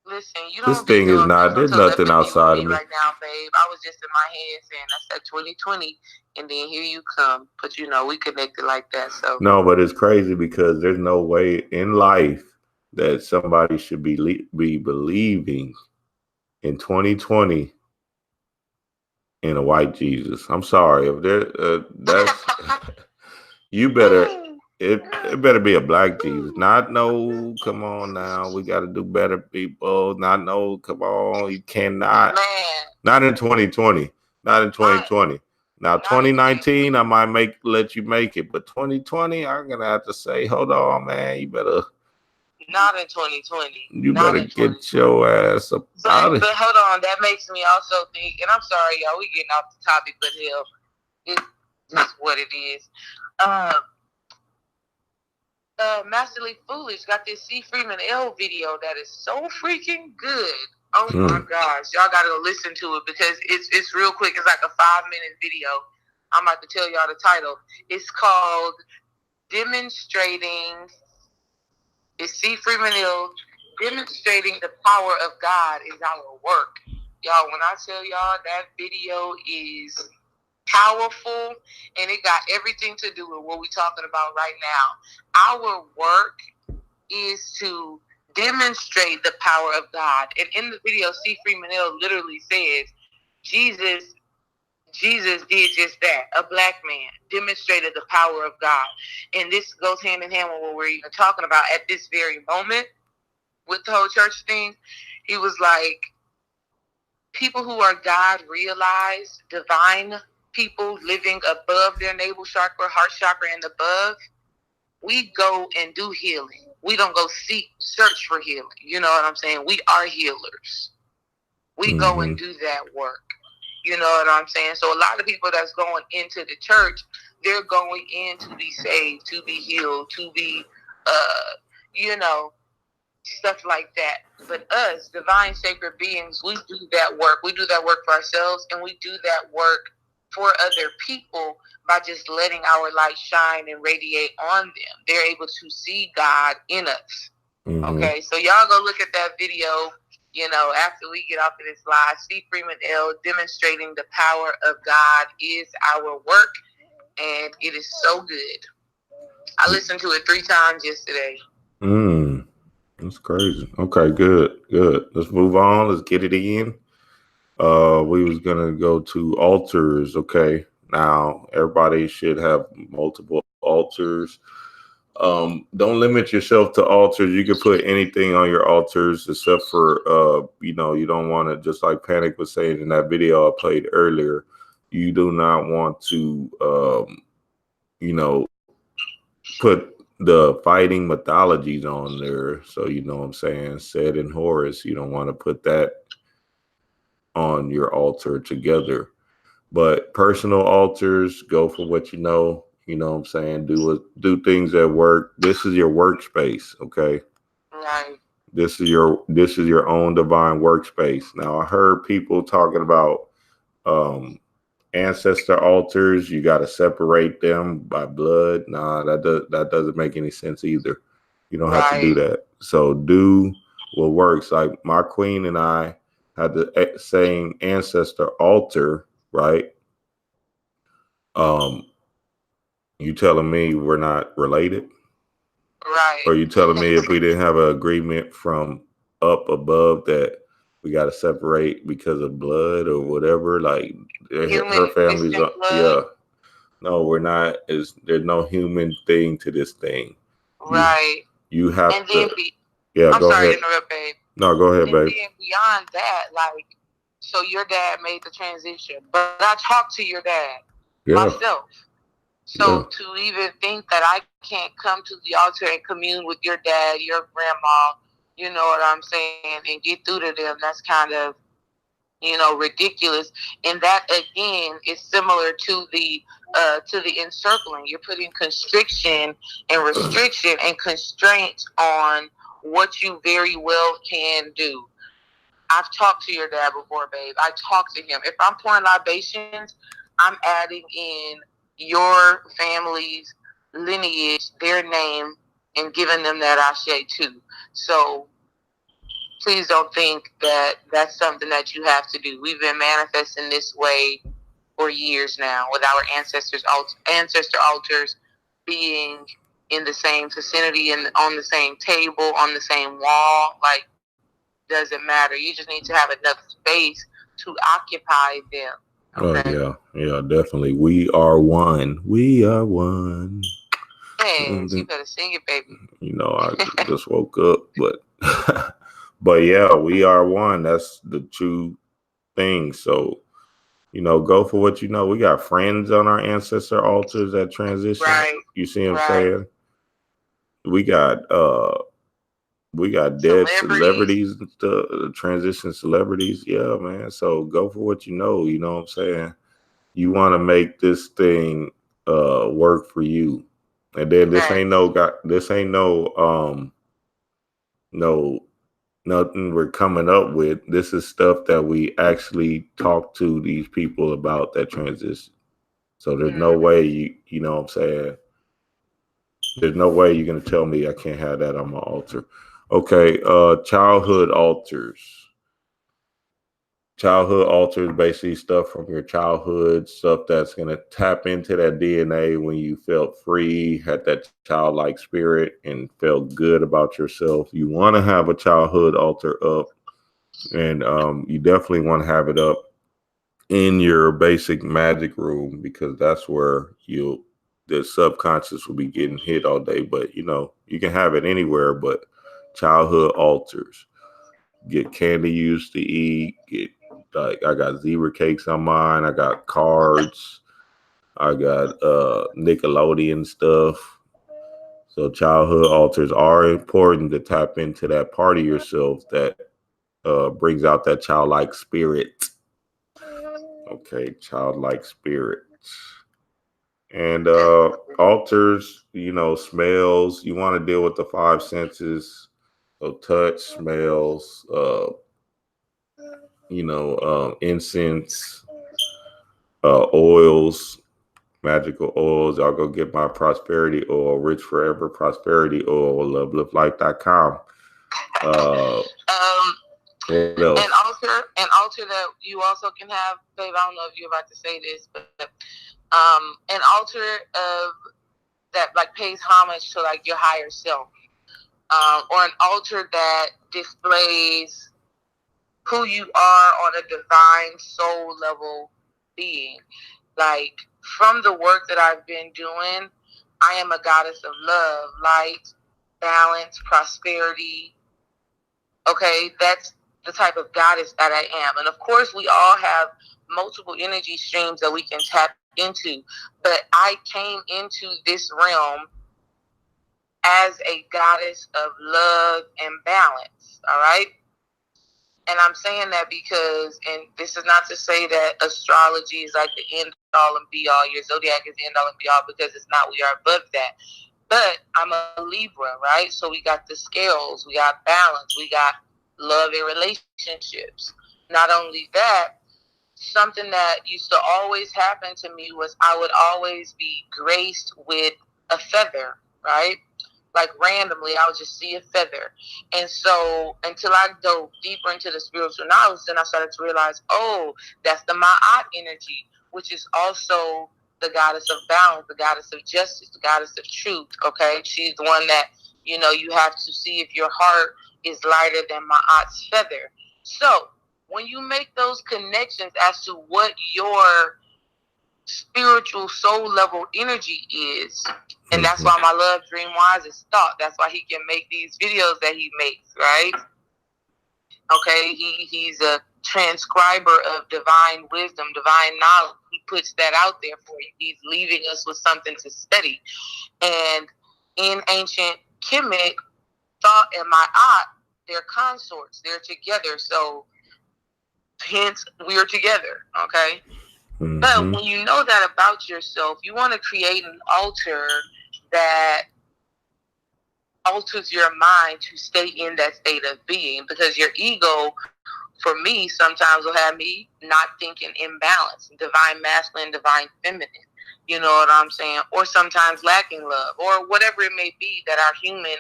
Listen, you don't. This thing is not. There's nothing outside of me right now, babe. I was just in my head saying that's that 2020, and then here you come. But we connected like that. So no, but it's crazy because there's no way in life that somebody should be believing in 2020 in a white Jesus. I'm sorry if there. That's you better. It better be a black Jesus. Not no, come on now. We got to do better, people. Not no, come on. You cannot. Man. Not in 2020. Not in 2020. Now, 2019, I might let you make it. But 2020, I'm going to have to say, hold on, man. You better. Not in 2020. You better get your ass up out of here. But hold on. That makes me also think, and I'm sorry, y'all. We getting off the topic, but hell, it's what it is. Masterly Foolish got this C. Freeman L video that is so freaking good. Oh my gosh. Y'all gotta go listen to it because it's real quick. It's like a 5-minute video. I'm about to tell y'all the title. It's called It's C. Freeman L. Demonstrating the Power of God is Our Work. Y'all, when I tell y'all that video is powerful, and it got everything to do with what we're talking about right now. Our work is to demonstrate the power of God. And in the video, C. Freeman L. literally says, Jesus did just that. A black man demonstrated the power of God. And this goes hand in hand with what we're even talking about at this very moment with the whole church thing. He was like, people who are God realized, divine people living above their navel chakra, heart chakra, and above, we go and do healing. We don't go search for healing. You know what I'm saying? We are healers. We go and do that work. You know what I'm saying? So a lot of people that's going into the church, they're going in to be saved, to be healed, to be, you know, stuff like that. But us, divine sacred beings, we do that work. We do that work for ourselves, and we do that work for other people by just letting our light shine and radiate on them. They're able to see God in us. Okay, so y'all go look at that video, you know, after we get off of this live. Steve Freeman L. demonstrating the power of God is our work, and it is so good. I listened to it 3 times yesterday. That's crazy. Okay, good. Let's move on. Let's get it in. We was gonna go to altars. Okay, now everybody should have multiple altars. Don't limit yourself to altars. You can put anything on your altars except for you know, you don't want to, just like Panic was saying in that video I played earlier, you do not want to you know, put the fighting mythologies on there. So you know what I'm saying, Seth and Horus, you don't want to put that on your altar together. But personal altars, go for what you know. You know what I'm saying? Do things at work. This is your workspace, okay? Right. This is your own divine workspace. Now I heard people talking about ancestor altars. You got to separate them by blood. Nah, that doesn't make any sense either. You don't have to do that. So do what works. Like my queen and I had the same ancestor altar, right? You telling me we're not related? Right. Or you telling me if we didn't have an agreement from up above that we got to separate because of blood or whatever? Like her family's yeah. No, we're not. There's no human thing to this thing. Right. You have and to. I'm sorry to interrupt, babe. No, go ahead, babe. And beyond that, like, so your dad made the transition, but I talked to your dad myself. So to even think that I can't come to the altar and commune with your dad, your grandma, you know what I'm saying, and get through to them, that's kind of, you know, ridiculous. And that again is similar to the encircling. You're putting constriction and restriction and constraints on what you very well can do. I've talked to your dad before, babe. I talked to him. If I'm pouring libations, I'm adding in your family's lineage, their name, and giving them that ashe too. So please don't think that that's something that you have to do. We've been manifesting this way for years now, with our ancestor altars being in the same vicinity and on the same table, on the same wall. Like, doesn't matter. You just need to have enough space to occupy them. Okay? Oh yeah, definitely. We are one. We are one. Hey, you better sing it, baby. You know, I just woke up, but but yeah, we are one. That's the true thing. So, you know, go for what you know. We got friends on our ancestor altars that transition. Right. You see what I'm saying? We got dead celebrities and stuff, transition celebrities. Yeah, man. So go for what you know. You know what I'm saying? You want to make this thing work for you. And then this ain't nothing we're coming up with. This is stuff that we actually talk to these people about that transition. So there's no way you know what I'm saying? There's no way you're gonna tell me I can't have that on my altar. Okay, childhood altars. Childhood altars, basically stuff from your childhood, stuff that's going to tap into that DNA when you felt free, had that childlike spirit, and felt good about yourself. You want to have a childhood altar up, and you definitely want to have it up in your basic magic room, because that's where the subconscious will be getting hit all day. But, you know, you can have it anywhere, but childhood altars. Get candy used to eat, like I got zebra cakes on mine. I got cards. I got Nickelodeon stuff. So childhood altars are important to tap into that part of yourself that brings out that childlike spirit. Okay, childlike spirit. And altars, smells. You want to deal with the five senses. So touch, smells, incense, oils, magical oils. I'll go get my prosperity oil, Rich Forever Prosperity Oil, loveliftlife.com. An altar that you also can have, babe. I don't know if you're about to say this, but an altar of that like pays homage to like your higher self, or an altar that displays who you are on a divine soul level being. Like from the work that I've been doing, I am a goddess of love, light, balance, prosperity. Okay, that's the type of goddess that I am. And of course, we all have multiple energy streams that we can tap into. But I came into this realm as a goddess of love and balance. All right. And I'm saying that because, and this is not to say that astrology is like the end all and be all, your zodiac is the end all and be all, because it's not. We are above that. But I'm a Libra, right? So we got the scales, we got balance, we got love and relationships. Not only that, something that used to always happen to me was I would always be graced with a feather, right? Like randomly, I would just see a feather. And so until I dove deeper into the spiritual knowledge, then I started to realize, oh, that's the Ma'at energy, which is also the goddess of balance, the goddess of justice, the goddess of truth, okay? She's the one that, you have to see if your heart is lighter than Ma'at's feather. So when you make those connections as to what your spiritual soul level energy is, and that's why my love Dream Wise is thought. That's why he can make these videos that he makes, right? Okay, he's a transcriber of divine wisdom, divine knowledge. He puts that out there for you. He's leaving us with something to study. And in ancient Kemet, thought and Ma'at, they're consorts. They're together. So hence we're together. Okay. Mm-hmm. But when you know that about yourself, you want to create an altar that alters your mind to stay in that state of being, because your ego, for me, sometimes will have me not thinking in balance, divine masculine, divine feminine. You know what I'm saying? Or sometimes lacking love, or whatever it may be that our human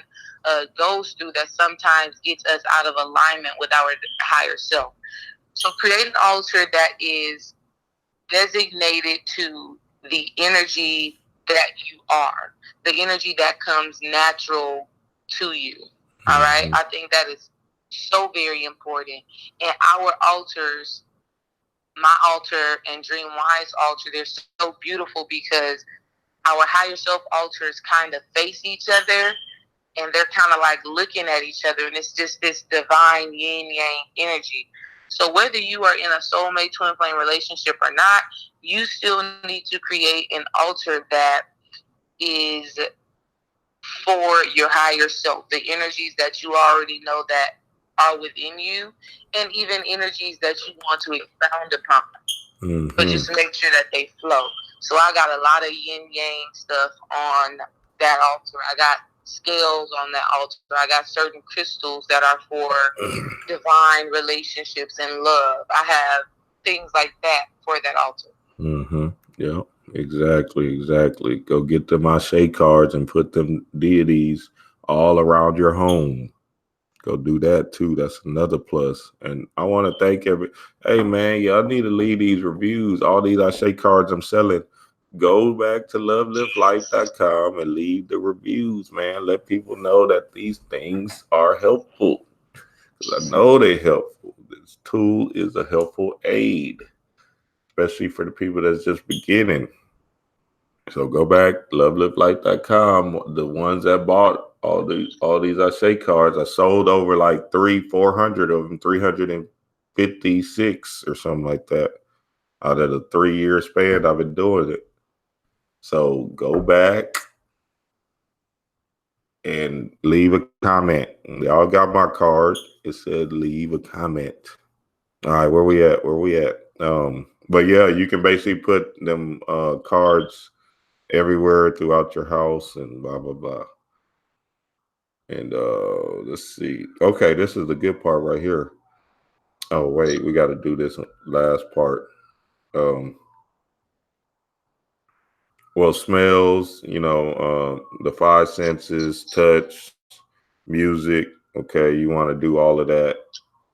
goes through that sometimes gets us out of alignment with our higher self. So create an altar that is designated to the energy that you are, the energy that comes natural to you. All right? I think that is so very important. And our altars, my altar and Dream Wise altar, they're so beautiful because our higher self altars kind of face each other, and they're kind of like looking at each other, and it's just this divine yin yang energy. So whether you are in a soulmate twin flame relationship or not, you still need to create an altar that is for your higher self, the energies that you already know that are within you, and even energies that you want to expound upon. Mm-hmm. But just make sure that they flow. So I got a lot of yin yang stuff on that altar. I got scales on that altar. I got certain crystals that are for divine relationships and love. I have things like that for that altar. Mm-hmm. Yeah, exactly. Go get them Ashe cards and put them deities all around your home. Go do that too. That's another plus. And I want to thank hey man, y'all need to leave these reviews. All these Ashe cards I'm selling. Go back to loveliftlife.com and leave the reviews, man. Let people know that these things are helpful. Because I know they're helpful. This tool is a helpful aid, especially for the people that's just beginning. So go back, loveliftlife.com. The ones that bought all these Ashe cards, I sold over like 400 of them, 356 or something like that. Out of the 3-year span I've been doing it. So go back and leave a comment. Y'all got my card. It said leave a comment. All right, where we at? But yeah, you can basically put them cards everywhere throughout your house and blah blah blah. And let's see. Okay, this is the good part right here. Oh wait, we got to do this last part. Well, smells, the five senses, touch, music. Okay, you want to do all of that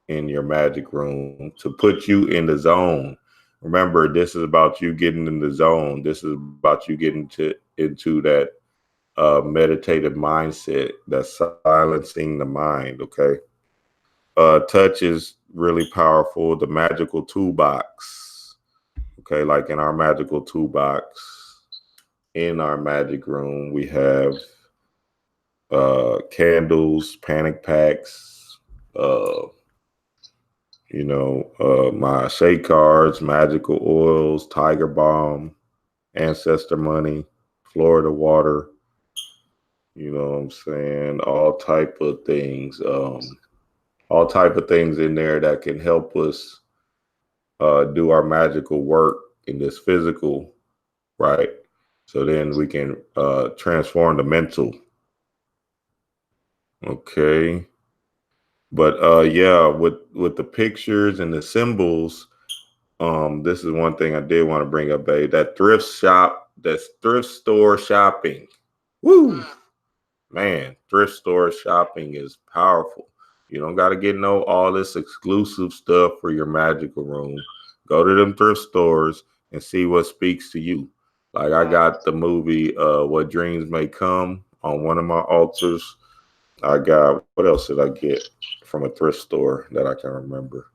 in your magic room to put you in the zone. Remember, this is about you getting in the zone. This is about you getting into that meditative mindset, that's silencing the mind. Okay. Touch is really powerful. The magical toolbox. Okay, like in our magical toolbox, in our magic room, we have candles, panic packs, my shake cards, magical oils, tiger balm, ancestor money, Florida water, you know what I'm saying? All type of things in there that can help us do our magical work in this physical, right? So then we can transform the mental. Okay. But yeah, with the pictures and the symbols, this is one thing I did want to bring up, babe. That thrift store shopping. Woo! Man, thrift store shopping is powerful. You don't got to get all this exclusive stuff for your magical room. Go to them thrift stores and see what speaks to you. Like I got the movie What Dreams May Come on one of my altars. I got, what else did I get from a thrift store that I can remember?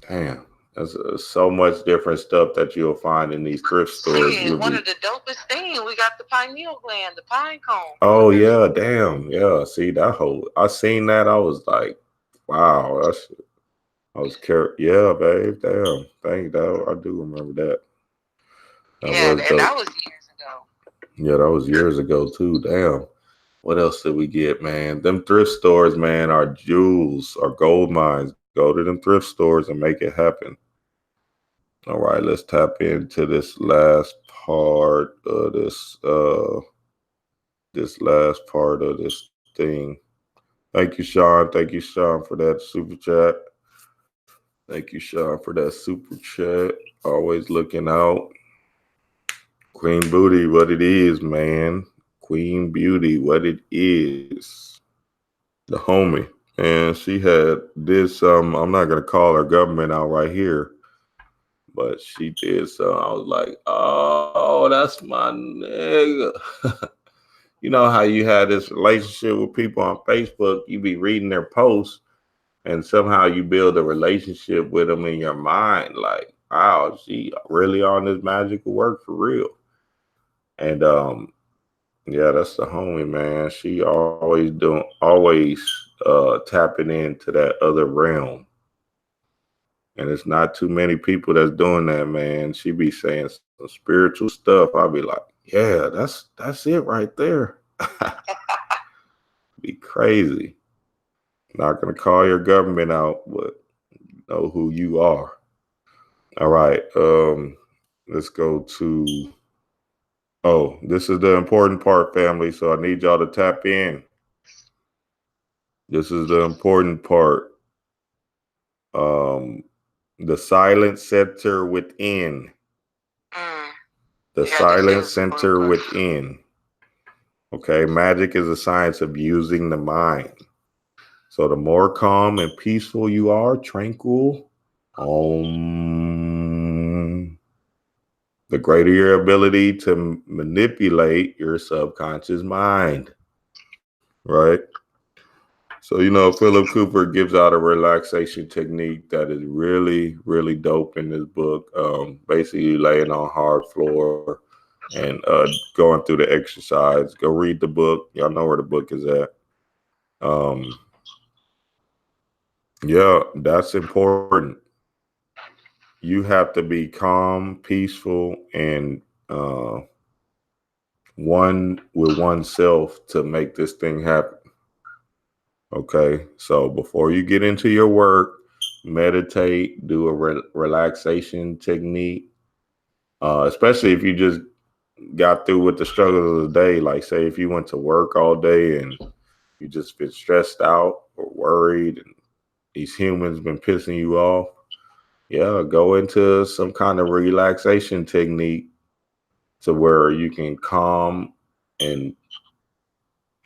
Damn, there's so much different stuff that you'll find in these thrift stores. Yeah, one of the dopest things, we got the pineal gland, the pine cone. Oh yeah, damn, yeah. See I seen that. I was like, wow, yeah, babe. Damn, thank you. I do remember that. That was years ago. Yeah, that was years ago too. Damn. What else did we get, man? Them thrift stores, man, are jewels, are gold mines. Go to them thrift stores and make it happen. All right, let's tap into this last part of this thing. Thank you, Sean. Thank you, Sean, for that super chat. Thank you, Sean, for that super chat. Always looking out. Queen Booty, what it is, man. Queen Beauty, what it is. The homie. And she did some, I'm not going to call her government out right here, but she did some. I was like, oh, that's my nigga. You know how you had this relationship with people on Facebook, you be reading their posts, and somehow you build a relationship with them in your mind. Like, wow, she really on this magical work for real. And yeah, that's the homie, man. She always tapping into that other realm. And it's not too many people that's doing that, man. She be saying some spiritual stuff. I'll be like, yeah, that's it right there. Be crazy. Not gonna call your government out, but you know who you are. All right. Let's go to this is the important part, family. So I need y'all to tap in. This is the important part. The silent center within. The silent center within. Okay, magic is a science of using the mind. So the more calm and peaceful you are, tranquil, the greater your ability to manipulate your subconscious mind. Right? So, Philip Cooper gives out a relaxation technique that is really, really dope in this book. Basically laying on hard floor and going through the exercise. Go read the book. Y'all know where the book is at. Yeah, that's important. you have to be calm, peaceful, and one with oneself to make this thing happen. Okay, so before you get into your work, meditate, do a relaxation technique, especially if you just got through with the struggles of the day. Like, say, if you went to work all day and you just been stressed out or worried, and these humans been pissing you off, yeah, go into some kind of relaxation technique to where you can calm and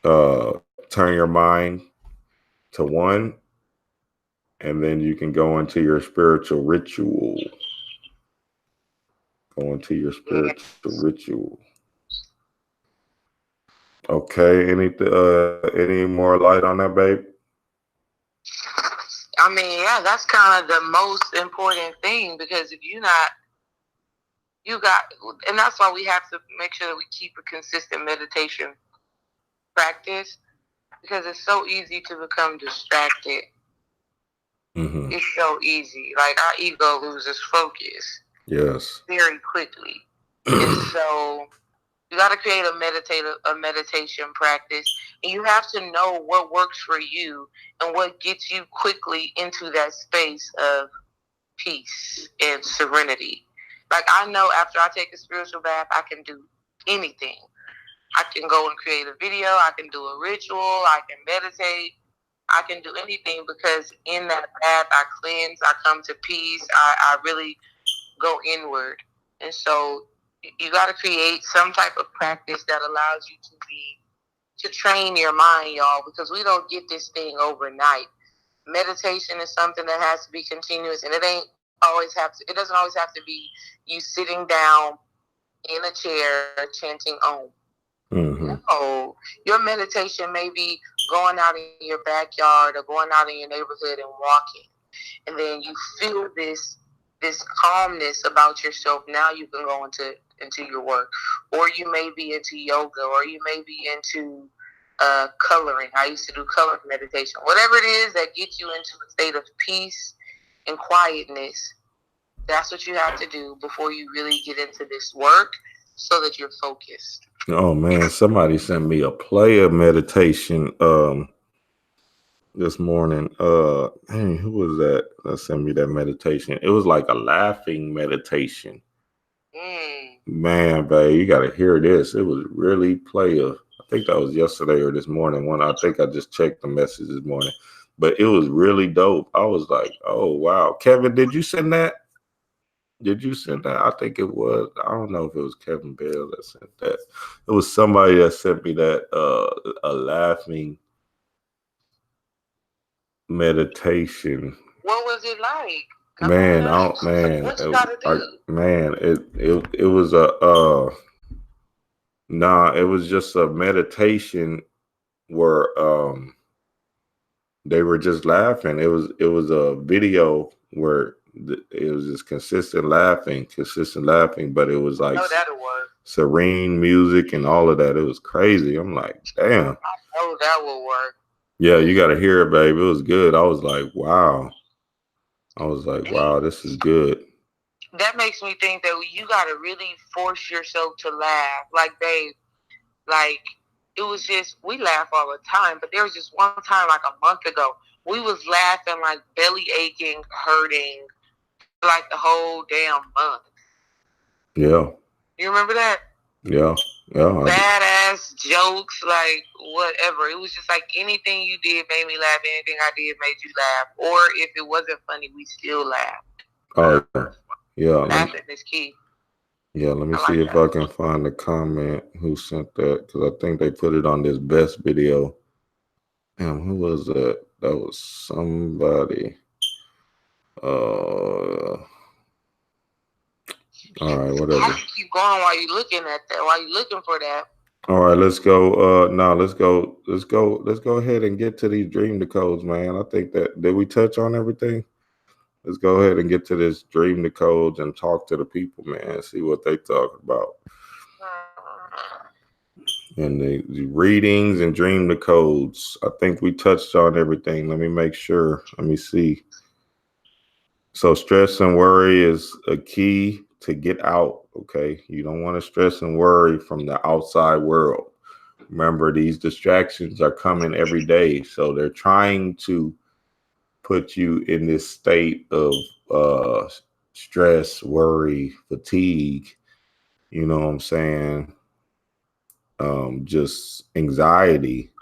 turn your mind to one, and then you can go into your spiritual ritual. Go into your spiritual ritual. Okay, any more light on that, babe? I mean, yeah, that's kind of the most important thing, because if you're not, and that's why we have to make sure that we keep a consistent meditation practice, because it's so easy to become distracted. Mm-hmm. It's so easy. Like, our ego loses focus. Yes. Very quickly. And so you got to create a meditation practice, and you have to know what works for you and what gets you quickly into that space of peace and serenity. Like, I know after I take a spiritual bath, I can do anything. I can go and create a video. I can do a ritual. I can meditate. I can do anything, because in that bath, I cleanse. I come to peace. I really go inward. And so you got to create some type of practice that allows you to train your mind, y'all, because we don't get this thing overnight. Meditation is something that has to be continuous, and it doesn't always have to be you sitting down in a chair chanting Om. Mm-hmm. No, your meditation may be going out in your backyard or going out in your neighborhood and walking, and then you feel this calmness about yourself. Now you can go into your work, or you may be into yoga, or you may be into coloring. I used to do coloring meditation. Whatever it is that gets you into a state of peace and quietness, that's what you have to do before you really get into this work, so that you're focused. Oh man, somebody sent me a player meditation this morning. Dang, who was that sent me that meditation? It was like a laughing meditation. Man, babe, you gotta hear this. It was really player. I think that was yesterday or this morning. I think I just checked the message this morning, but it was really dope. I was like, oh wow. Kevin, did you send that? I think it was. I don't know if it was Kevin Bell that sent that. It was somebody that sent me that a laughing meditation. What was it like? Man, what you gotta do? It was it was just a meditation where they were just laughing. It was a video where it was just consistent laughing, but it was like serene music and all of that. It was crazy. I'm like, damn. I know that will work. Yeah, you got to hear it, babe. It was good. I was like, wow, this is good. That makes me think that you got to really force yourself to laugh. Like, babe, like, it was just, we laugh all the time, but there was just one time, like a month ago, we was laughing, like belly aching, hurting, like the whole damn month. Yeah. You remember that? Yeah. Badass jokes, like whatever. It was just like anything you did made me laugh. Anything I did made you laugh. Or if it wasn't funny, we still laughed. Oh, yeah. Laughing is key. Yeah, let me see if I can find the comment who sent that, because I think they put it on this best video. Damn, who was that? That was somebody. All right, whatever. I keep going while you're looking at that. While you're looking for that. All right, let's go. Let's go ahead and get to these dream decodes, man. I think that did we touch on everything? Let's go ahead and get to this dream decodes and talk to the people, man. See what they talk about. And the readings and dream decodes. I think we touched on everything. Let me make sure. Let me see. So stress and worry is a key to get out. Okay. You don't want to stress and worry from the outside world. Remember, these distractions are coming every day. So they're trying to put you in this state of stress, worry, fatigue, you know what I'm saying? Just anxiety.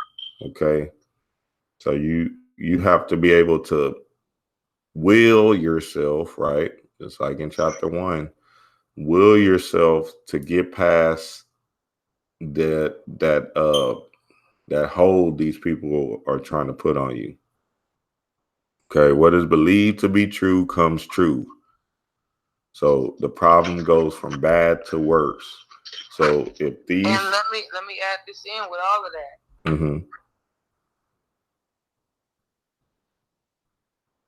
Okay. So you have to be able to will yourself, right? Just like in chapter 1, will yourself to get past that hold these people are trying to put on you. Okay, what is believed to be true comes true. So the problem goes from bad to worse. So if these, and let me add this in with all of that. Mm-hmm.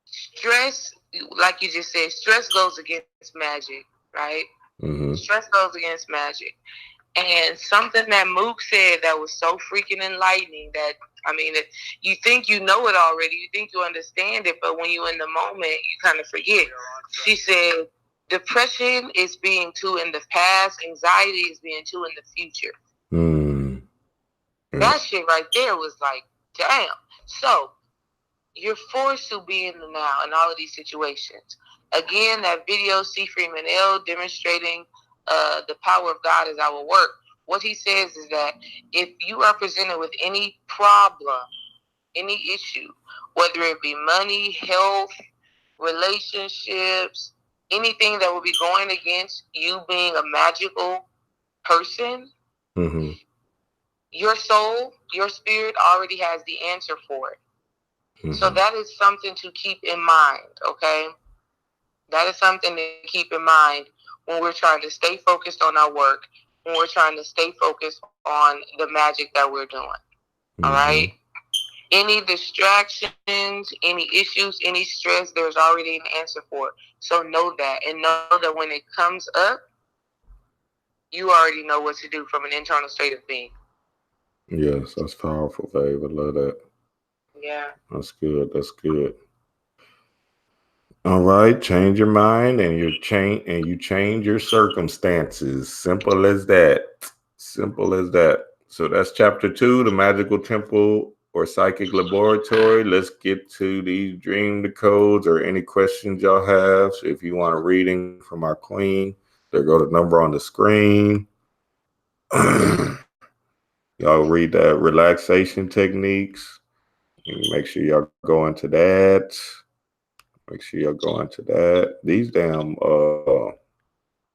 Stress, like you just said, stress goes against magic, right? Mm-hmm. Stress goes against magic. And something that Mook said that was so freaking enlightening that, I mean, you think you know it already, you think you understand it, but when you're in the moment, you kind of forget. She said, depression is being too in the past, anxiety is being too in the future. Mm-hmm. That shit right there was like, damn. So, you're forced to be in the now in all of these situations. Again, that video, C. Freeman L. demonstrating the power of God is our work. What he says is that if you are presented with any problem, any issue, whether it be money, health, relationships, anything that will be going against you being a magical person, Mm-hmm. your soul, your spirit already has the answer for it. Mm-hmm. So that is something to keep in mind, okay? That is something to keep in mind when we're trying to stay focused on our work, when we're trying to stay focused on the magic that we're doing, all right? Any distractions, any issues, any stress, there's already an answer for it. So know that, and know that when it comes up, you already know what to do from an internal state of being. Yes, that's powerful, babe. I love that. Yeah. That's good. That's good. All right, change your mind and you change your circumstances. Simple as that. Simple as that. So that's chapter 2, the magical temple or psychic laboratory. Let's get to these dream codes or any questions y'all have. So if you want a reading from our queen, there go the number on the screen. Y'all read that relaxation techniques. Make sure y'all go into that. Make sure y'all go into that. These damn,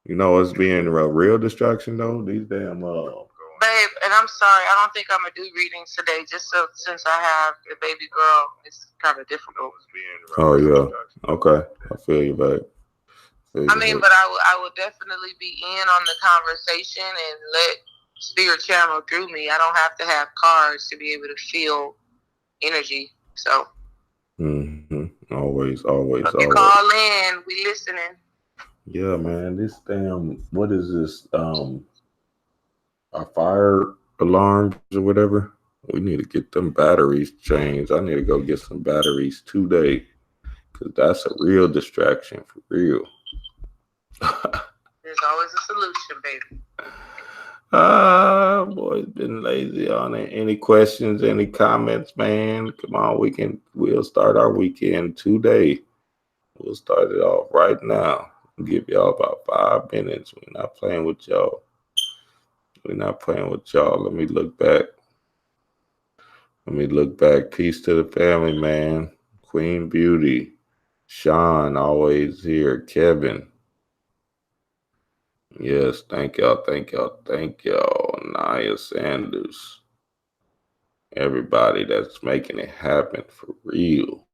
it's being a real distraction though. These damn, Babe, and I'm sorry, I don't think I'm gonna do readings today. Just since I have a baby girl, it's kind of difficult. Oh yeah, okay, I feel you, babe. But I will definitely be in on the conversation and let spirit channel through me. I don't have to have cards to be able to feel energy. So. Always. You call in, we listening. Yeah, man. This damn, what is this? Our fire alarms or whatever. We need to get them batteries changed. I need to go get some batteries today, because that's a real distraction for real. There's always a solution, baby. Boys been lazy on it. Any questions, any comments, man? Come on, we'll start our weekend today. We'll start it off right now. I'll give y'all about 5 minutes. We're not playing with y'all. Let me look back. Peace to the family, man. Queen Beauty. Sean, always here. Kevin. Yes, thank y'all. Naya Sanders. Everybody that's making it happen for real.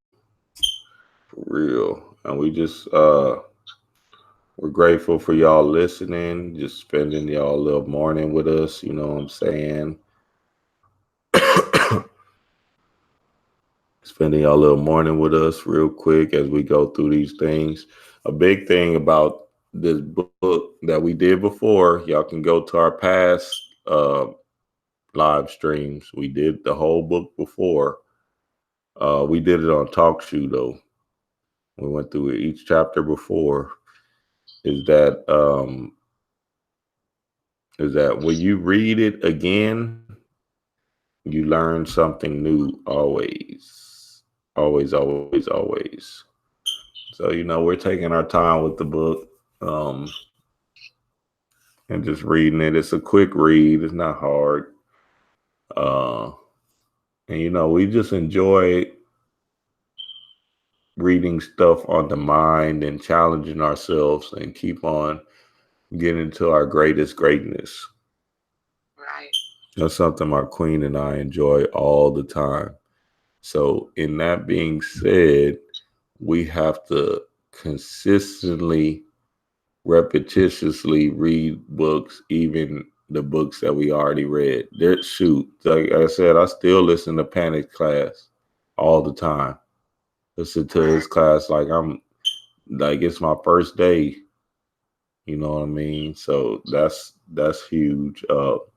And we just we're grateful for y'all listening, just spending y'all a little morning with us, you know what I'm saying? Spending y'all a little morning with us real quick as we go through these things. A big thing about this book that we did before, y'all can go to our past live streams. We did the whole book before. We did it on TalkShoe though. we went through each chapter before, is that when you read it again, you learn something new always. Always, always, always. So, we're taking our time with the book and just reading it. It's a quick read. It's not hard. And, we just enjoy reading stuff on the mind and challenging ourselves and keep on getting to our greatest greatness. Right. That's something my queen and I enjoy all the time. So in that being said, we have to consistently, repetitiously read books, even the books that we already read. Like I said, I still listen to Panic Class all the time. Listen to his class like it's my first day. You know what I mean? So that's huge.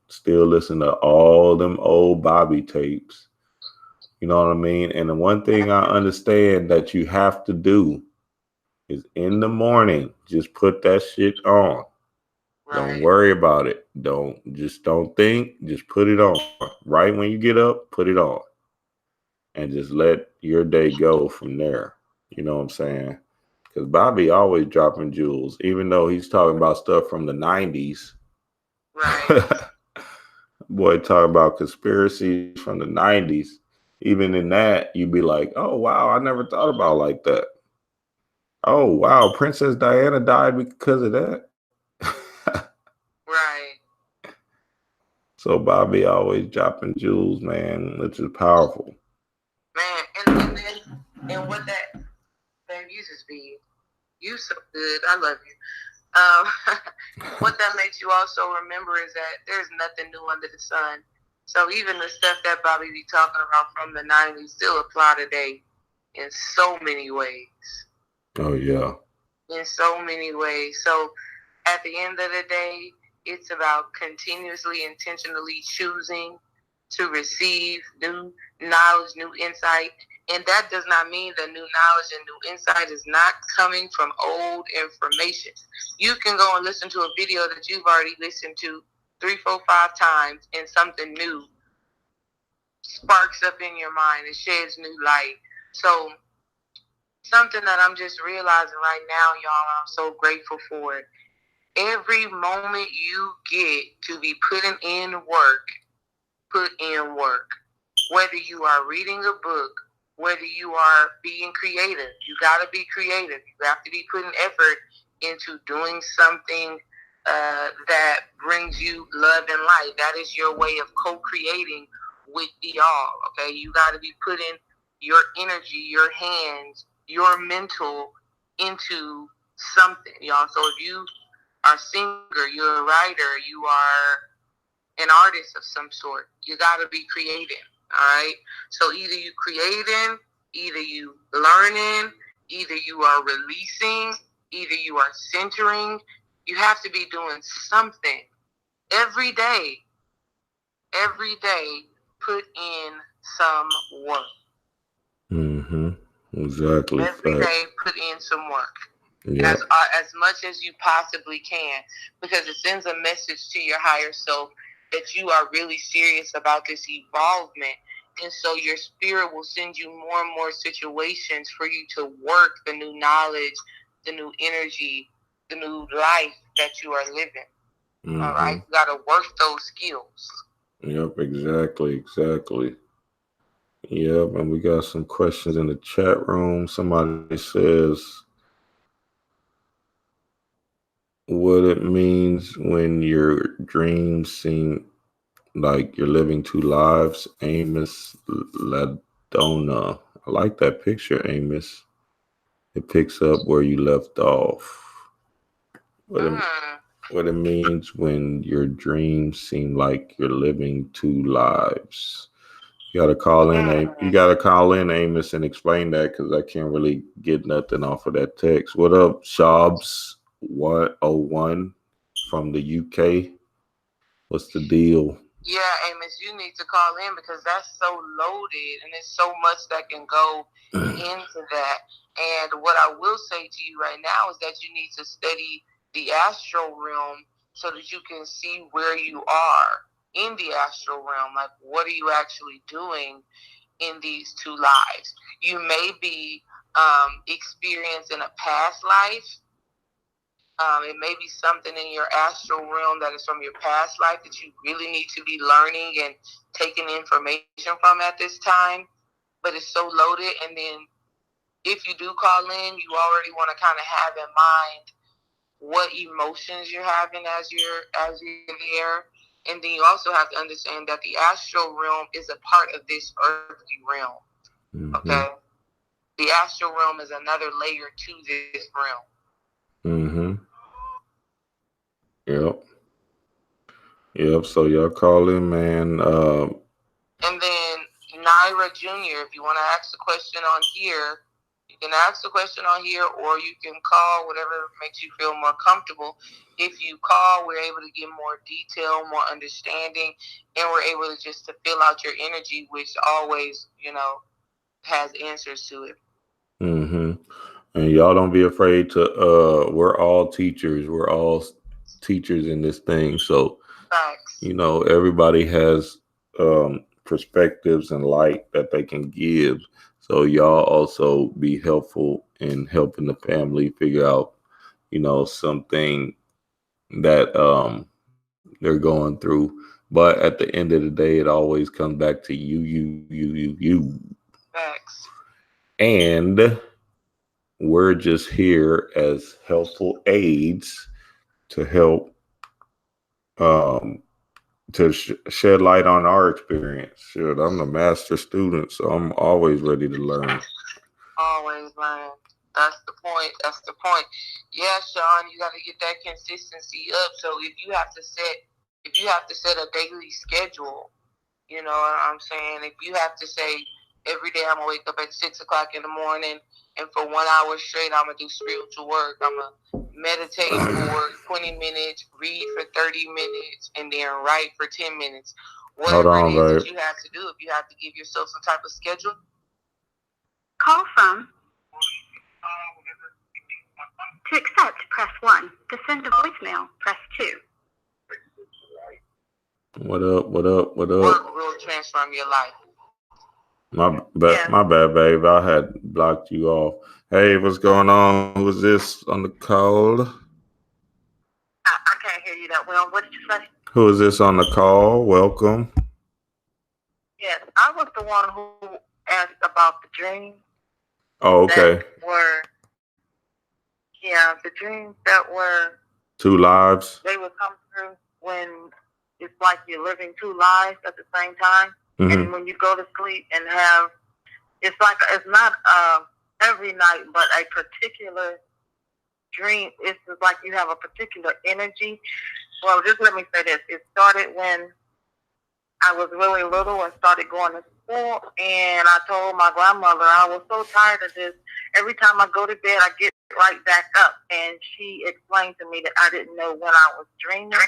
Still listen to all them old Bobby tapes. You know what I mean? And the one thing I understand that you have to do is in the morning, just put that shit on. Right. Don't worry about it. Don't think. Just put it on. Right when you get up, put it on. And just let your day go from there. You know what I'm saying? Because Bobby always dropping jewels, even though he's talking about stuff from the 90s. Right. Boy, talking about conspiracies from the 90s. Even in that, you'd be like, oh, wow, I never thought about it like that. Oh, wow, Princess Diana died because of that. Right. So Bobby always dropping jewels, man, which is powerful. Man, and what that, man, you just be, you so good. I love you. What that makes you also remember is that there's nothing new under the sun. So even the stuff that Bobby be talking about from the 90s still apply today in so many ways. Oh, yeah. In so many ways. So at the end of the day, it's about continuously, intentionally choosing to receive new knowledge, new insight. And that does not mean that new knowledge and new insight is not coming from old information. You can go and listen to a video that you've already listened to 3, 4, 5 times, and something new sparks up in your mind. It sheds new light. So something that I'm just realizing right now, y'all, I'm so grateful for it. Every moment you get to be putting in work, put in work. Whether you are reading a book, whether you are being creative, you got to be creative. You have to be putting effort into doing something that brings you love and light. That is your way of co-creating with the all, okay? You got to be putting your energy, your hands, your mental into something, y'all. So if you are a singer, you're a writer, you are an artist of some sort, you got to be creating, all right? So either you creating, either you learning, either you are releasing, either you are centering. You have to be doing something every day. Every day, put in some work. Mm-hmm. Exactly. Every day, put in some work. Yep. As much as you possibly can, because it sends a message to your higher self that you are really serious about this evolvement. And so your spirit will send you more and more situations for you to work the new knowledge, the new energy, the new life that you are living. Mm-hmm. All right? You got to work those skills. Yep, exactly. Yep, and we got some questions in the chat room. Somebody says what it means when your dreams seem like you're living 2 lives. Amos Ladona. I like that picture, Amos. It picks up where you left off. What it means when your dreams seem like you're living 2 lives. You gotta call in, Amos, and explain that, because I can't really get nothing off of that text. What up, Shabs 101 from the UK? What's the deal? Yeah, Amos, you need to call in because that's so loaded and there's so much that can go into that. And what I will say to you right now is that you need to study the astral realm so that you can see where you are in the astral realm. Like, what are you actually doing in these two lives? You may be experiencing a past life. It may be something in your astral realm that is from your past life that you really need to be learning and taking information from at this time. But it's so loaded. And then if you do call in, you already want to kind of have in mind what emotions you're having as you're there. And then you also have to understand that the astral realm is a part of this earthly realm. Mm-hmm. Okay? The astral realm is another layer to this realm. Mm-hmm. Yep. So y'all call in, man. And then Naira Jr., if you want to ask a question on here, you can ask the question on here, or you can call, whatever makes you feel more comfortable. If you call, we're able to get more detail, more understanding, and we're able to just to fill out your energy, which always, has answers to it. Mm-hmm. And y'all don't be afraid to, we're all teachers. We're all teachers in this thing. So, Thanks. Everybody has perspectives and light that they can give. So y'all also be helpful in helping the family figure out, something that they're going through. But at the end of the day, it always comes back to you. Thanks. And we're just here as helpful aids to help to shed light on our experience. Shit, I'm the master student, so I'm always ready to learn. Always learn. That's the point. Yeah, Sean, you got to get that consistency up. So if you have to set a daily schedule, you know what I'm saying? If you have to say every day I'm gonna wake up at 6 o'clock in the morning, and for 1 hour straight I'm gonna do spiritual work. I'm gonna meditate for 20 minutes, read for 30 minutes, and then write for 10 minutes. Whatever it is that you have to do, if you have to give yourself some type of schedule. Call from. To accept, press 1. To send a voicemail, press 2. What up? Work will transform your life. My bad, babe. I had blocked you off. Hey, what's going on? Who is this on the call? I can't hear you that well. What did you say? Who is this on the call? Welcome. Yes, I was the one who asked about the dreams. Oh, okay. The dreams that were 2 lives. They would come through when it's like you're living 2 lives at the same time. Mm-hmm. And when you go to sleep and it's not every night, but a particular dream. It's like you have a particular energy. Well, just let me say this. It started when I was really little and started going to school, and I told my grandmother I was so tired of this. Every time I go to bed, I get right back up, and she explained to me that I didn't know when I was dreaming.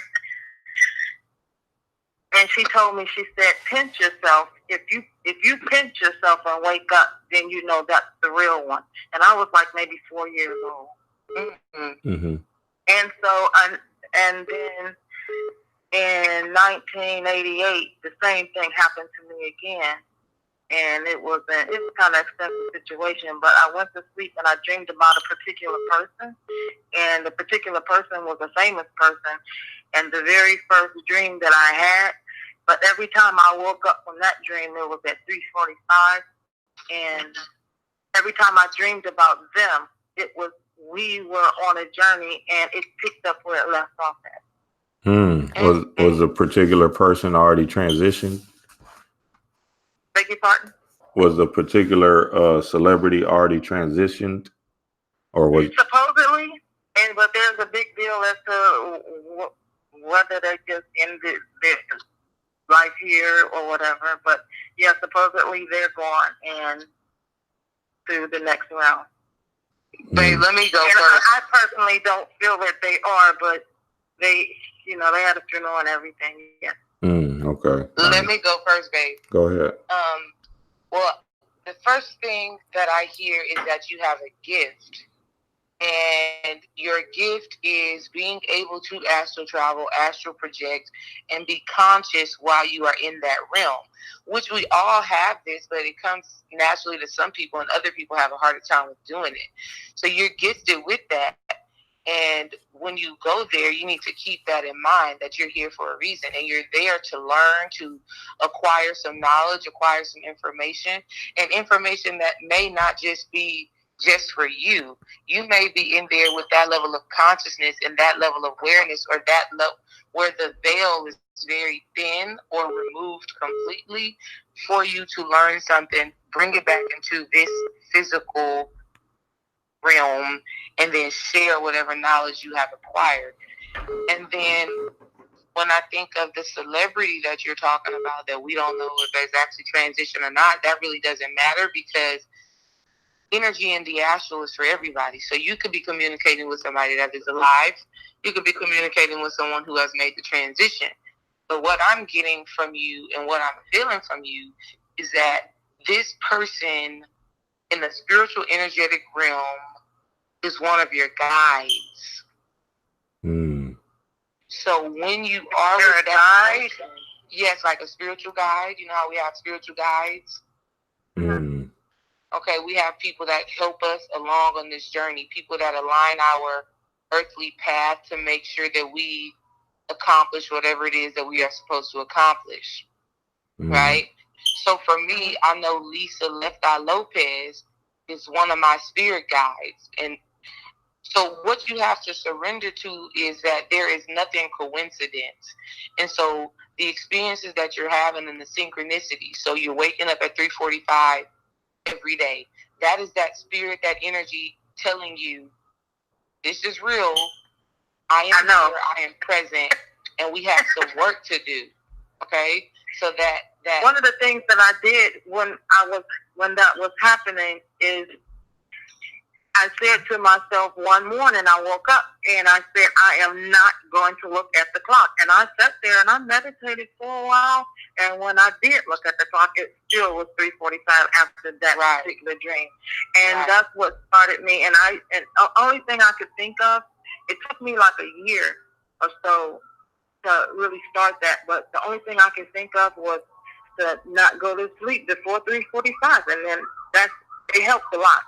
And she told me, she said, pinch yourself. If you pinch yourself and wake up, then you know that's the real one. And I was like maybe 4 years old. Mm-hmm. Mm-hmm. And so, and then in 1988, the same thing happened to me again. And it was kind of expensive situation, but I went to sleep and I dreamed about a particular person, and the particular person was a famous person. And the very first dream that I had, but every time I woke up from that dream, it was at 3:45, and every time I dreamed about them, we were on a journey, and it picked up where it left off at. Was a particular person already transitioned? Beg your pardon? Was the particular celebrity already transitioned, or was supposedly? But there's a big deal as to whether they just ended their life here or whatever. But yeah, supposedly they're gone and to the next round. Babe, let me go first. I personally don't feel that they are, but they, they had a funeral and everything. Yeah. Okay. Let me go first, babe. Go ahead. Well, the first thing that I hear is that you have a gift. And your gift is being able to astral travel, astral project, and be conscious while you are in that realm, which we all have this, but it comes naturally to some people, and other people have a harder time with doing it. So you're gifted with that. And when you go there, you need to keep that in mind, that you're here for a reason, and you're there to learn, to acquire some knowledge, acquire some information, and information that may not just be just for you. You may be in there with that level of consciousness and that level of awareness, or that level where the veil is very thin or removed completely, for you to learn something, bring it back into this physical realm, and then share whatever knowledge you have acquired. And then when I think of the celebrity that you're talking about, that we don't know if there's actually transition or not, that really doesn't matter, because energy in the astral is for everybody. So you could be communicating with somebody that is alive. You could be communicating with someone who has made the transition. But what I'm getting from you and what I'm feeling from you is that this person in the spiritual energetic realm is one of your guides. So when you are with that person, yes, like a spiritual guide. You know how we have spiritual guides? Okay, we have people that help us along on this journey, people that align our earthly path to make sure that we accomplish whatever it is that we are supposed to accomplish, right? So for me, I know Lisa Left-Eye Lopez is one of my spirit guides. And so what you have to surrender to is that there is nothing coincidence. And so the experiences that you're having and the synchronicity, so you're waking up at 3:45 every day, that is that spirit, that energy telling you, this is real, I am here, I am present, and we have some work to do. Okay? So that one of the things that I did when that was happening is I said to myself one morning, I woke up and I said, I am not going to look at the clock. And I sat there and I meditated for a while. And when I did look at the clock, it still was 3:45 after that particular dream. And that's what started me. And the only thing I could think of, it took me like a year or so to really start that. But the only thing I could think of was to not go to sleep before 3:45. And then it helped a lot.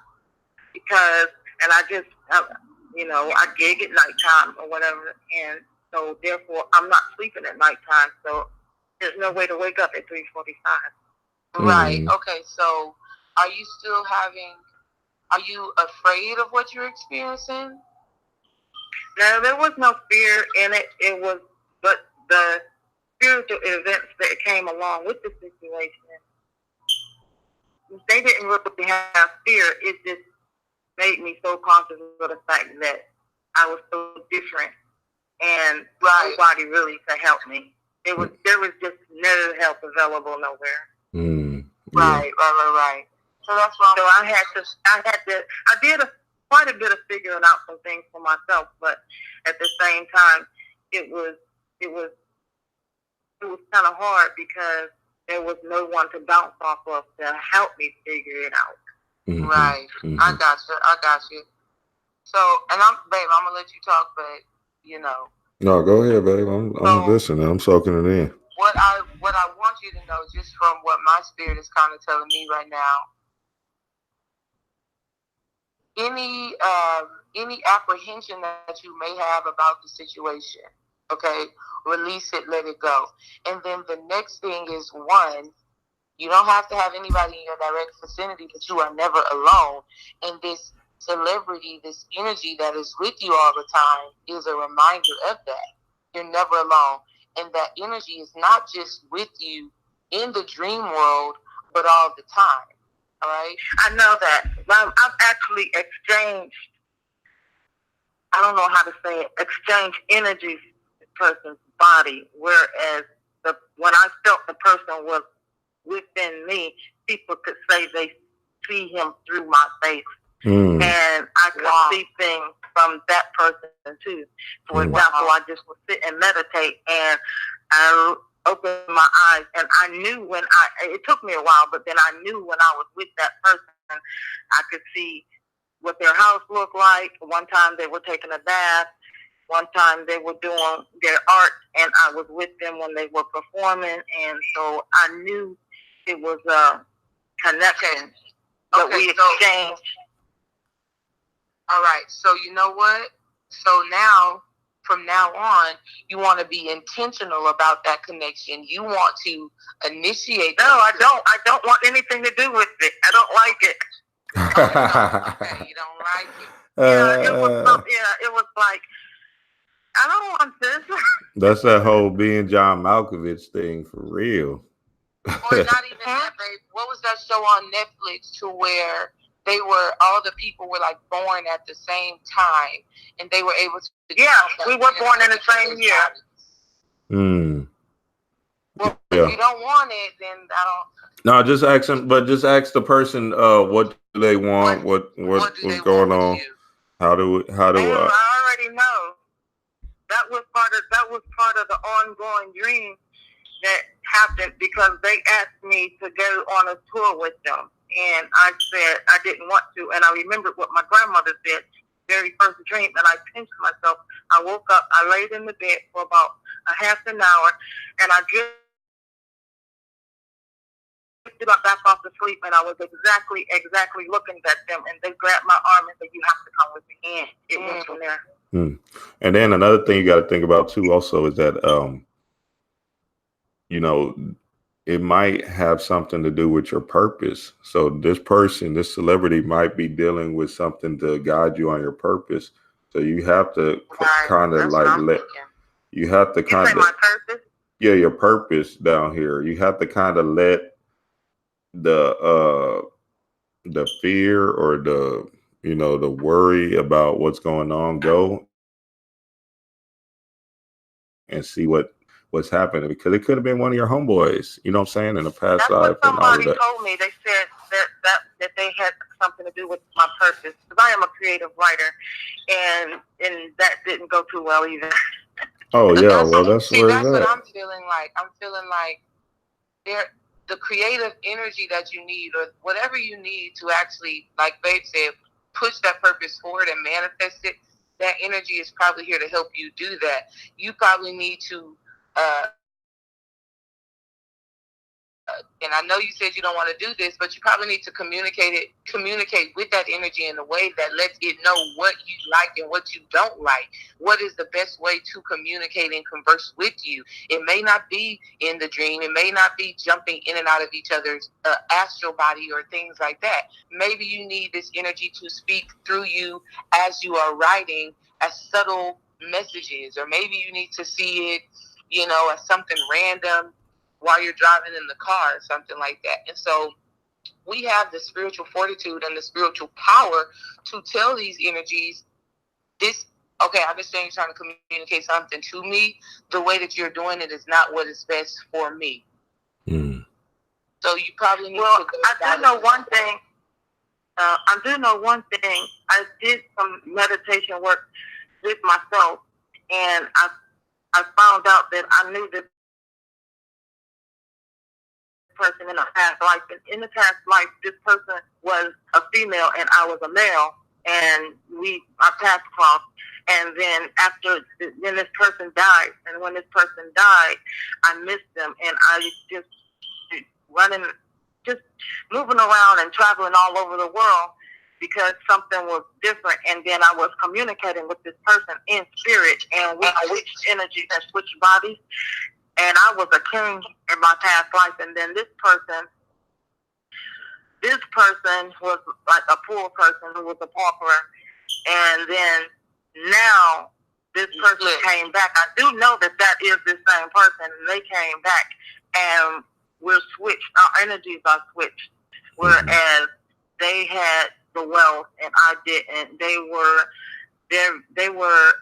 Because, and I just, I gig at nighttime or whatever, and so therefore I'm not sleeping at nighttime, so there's no way to wake up at 3:45. Right. Okay. So, are you afraid of what you're experiencing? No, there was no fear in it. But the spiritual events that came along with the situation, they didn't really have fear. It just made me so conscious of the fact that I was so different, and nobody really to help me. There was just no help available nowhere. Right. So that's why. So I did quite a bit of figuring out some things for myself, but at the same time, it was kind of hard because there was no one to bounce off of to help me figure it out. Right. I got you. So, and I'm gonna let you talk, but No, go ahead, babe. I'm listening. I'm soaking it in. What I want you to know, just from what my spirit is kind of telling me right now, any apprehension that you may have about the situation, okay, release it, let it go. And then the next thing is, one, you don't have to have anybody in your direct vicinity, but you are never alone. And this celebrity, this energy that is with you all the time is a reminder of that. You're never alone. And that energy is not just with you in the dream world, but all the time. All right? I know that. I've actually exchanged, I don't know how to say it, exchanged energies in the person's body, whereas when I felt the person was within me, people could say they see him through my face. And I could see things from that person too. For example, I just would sit and meditate, and I open I knew it took me a while, but then I knew when I was with that person, I could see what their house looked like. One time they were taking a bath. One time they were doing their art, and I was with them when they were performing. And so I knew it was a connection that we exchanged. All right. So you know what? So now, from now on, you want to be intentional about that connection. You want to initiate. No, I don't. I don't want anything to do with it. I don't like it. Okay, you don't like it. It was like, I don't want this. That's that whole being John Malkovich thing for real. Or not even that, babe. What was that show on Netflix to where all the people were like born at the same time, and they were able to. Yeah, we were born in the same year. Well, if you don't want it, then I don't. No, just ask them. But just ask the person. What do they want? What's going on? How do I already know. That was part of the ongoing dream that happened because they asked me to go on a tour with them. And I said I didn't want to. And I remembered what my grandmother said, very first dream, and I pinched myself. I woke up, I laid in the bed for about a half an hour, and I just got back off to sleep, and I was exactly looking at them, and they grabbed my arm and said, "You have to come with me." And it went from there. And then another thing you got to think about too also is that, it might have something to do with your purpose. So this celebrity might be dealing with something to guide you on your purpose. So you have to kind of like your purpose down here. You have to kind of let the fear or the worry about what's going on go and see what's happening, because it could have been one of your homeboys, you know what I'm saying, in the past life. That's what somebody told me. They said that they had something to do with my purpose, because I am a creative writer, and that didn't go too well either. Oh yeah, well that's where that's what I'm feeling like. I'm feeling like the creative energy that you need, or whatever you need to actually, like Babe said, push that purpose forward and manifest it. That energy is probably here to help you do that. You probably need to. And I know you said you don't want to do this, but you probably need to communicate with that energy in a way that lets it know what you like and what you don't like. What is the best way to communicate and converse with you? It may not be in the dream. It may not be jumping in and out of each other's astral body or things like that. Maybe you need this energy to speak through you as you are writing as subtle messages, or maybe you need to see it, as something random while you're driving in the car or something like that. And so we have the spiritual fortitude and the spiritual power to tell these energies, I understand you're trying to communicate something to me. The way that you're doing it is not what is best for me. So you probably need to go. I do know one thing. I did some meditation work with myself, and I found out that I knew this person in a past life. And in the past life, this person was a female and I was a male, and our paths crossed. And then this person died. And when this person died, I missed them, and I was just moving around and traveling all over the world because something was different. And then I was communicating with this person in spirit, and we switched energies and switched bodies. And I was a king in my past life. And then this person was like a poor person who was a pauper. And then now this person came back. I do know that is the same person, and they came back, and we're switched. Our energies are switched. Whereas they had the wealth and I didn't. They were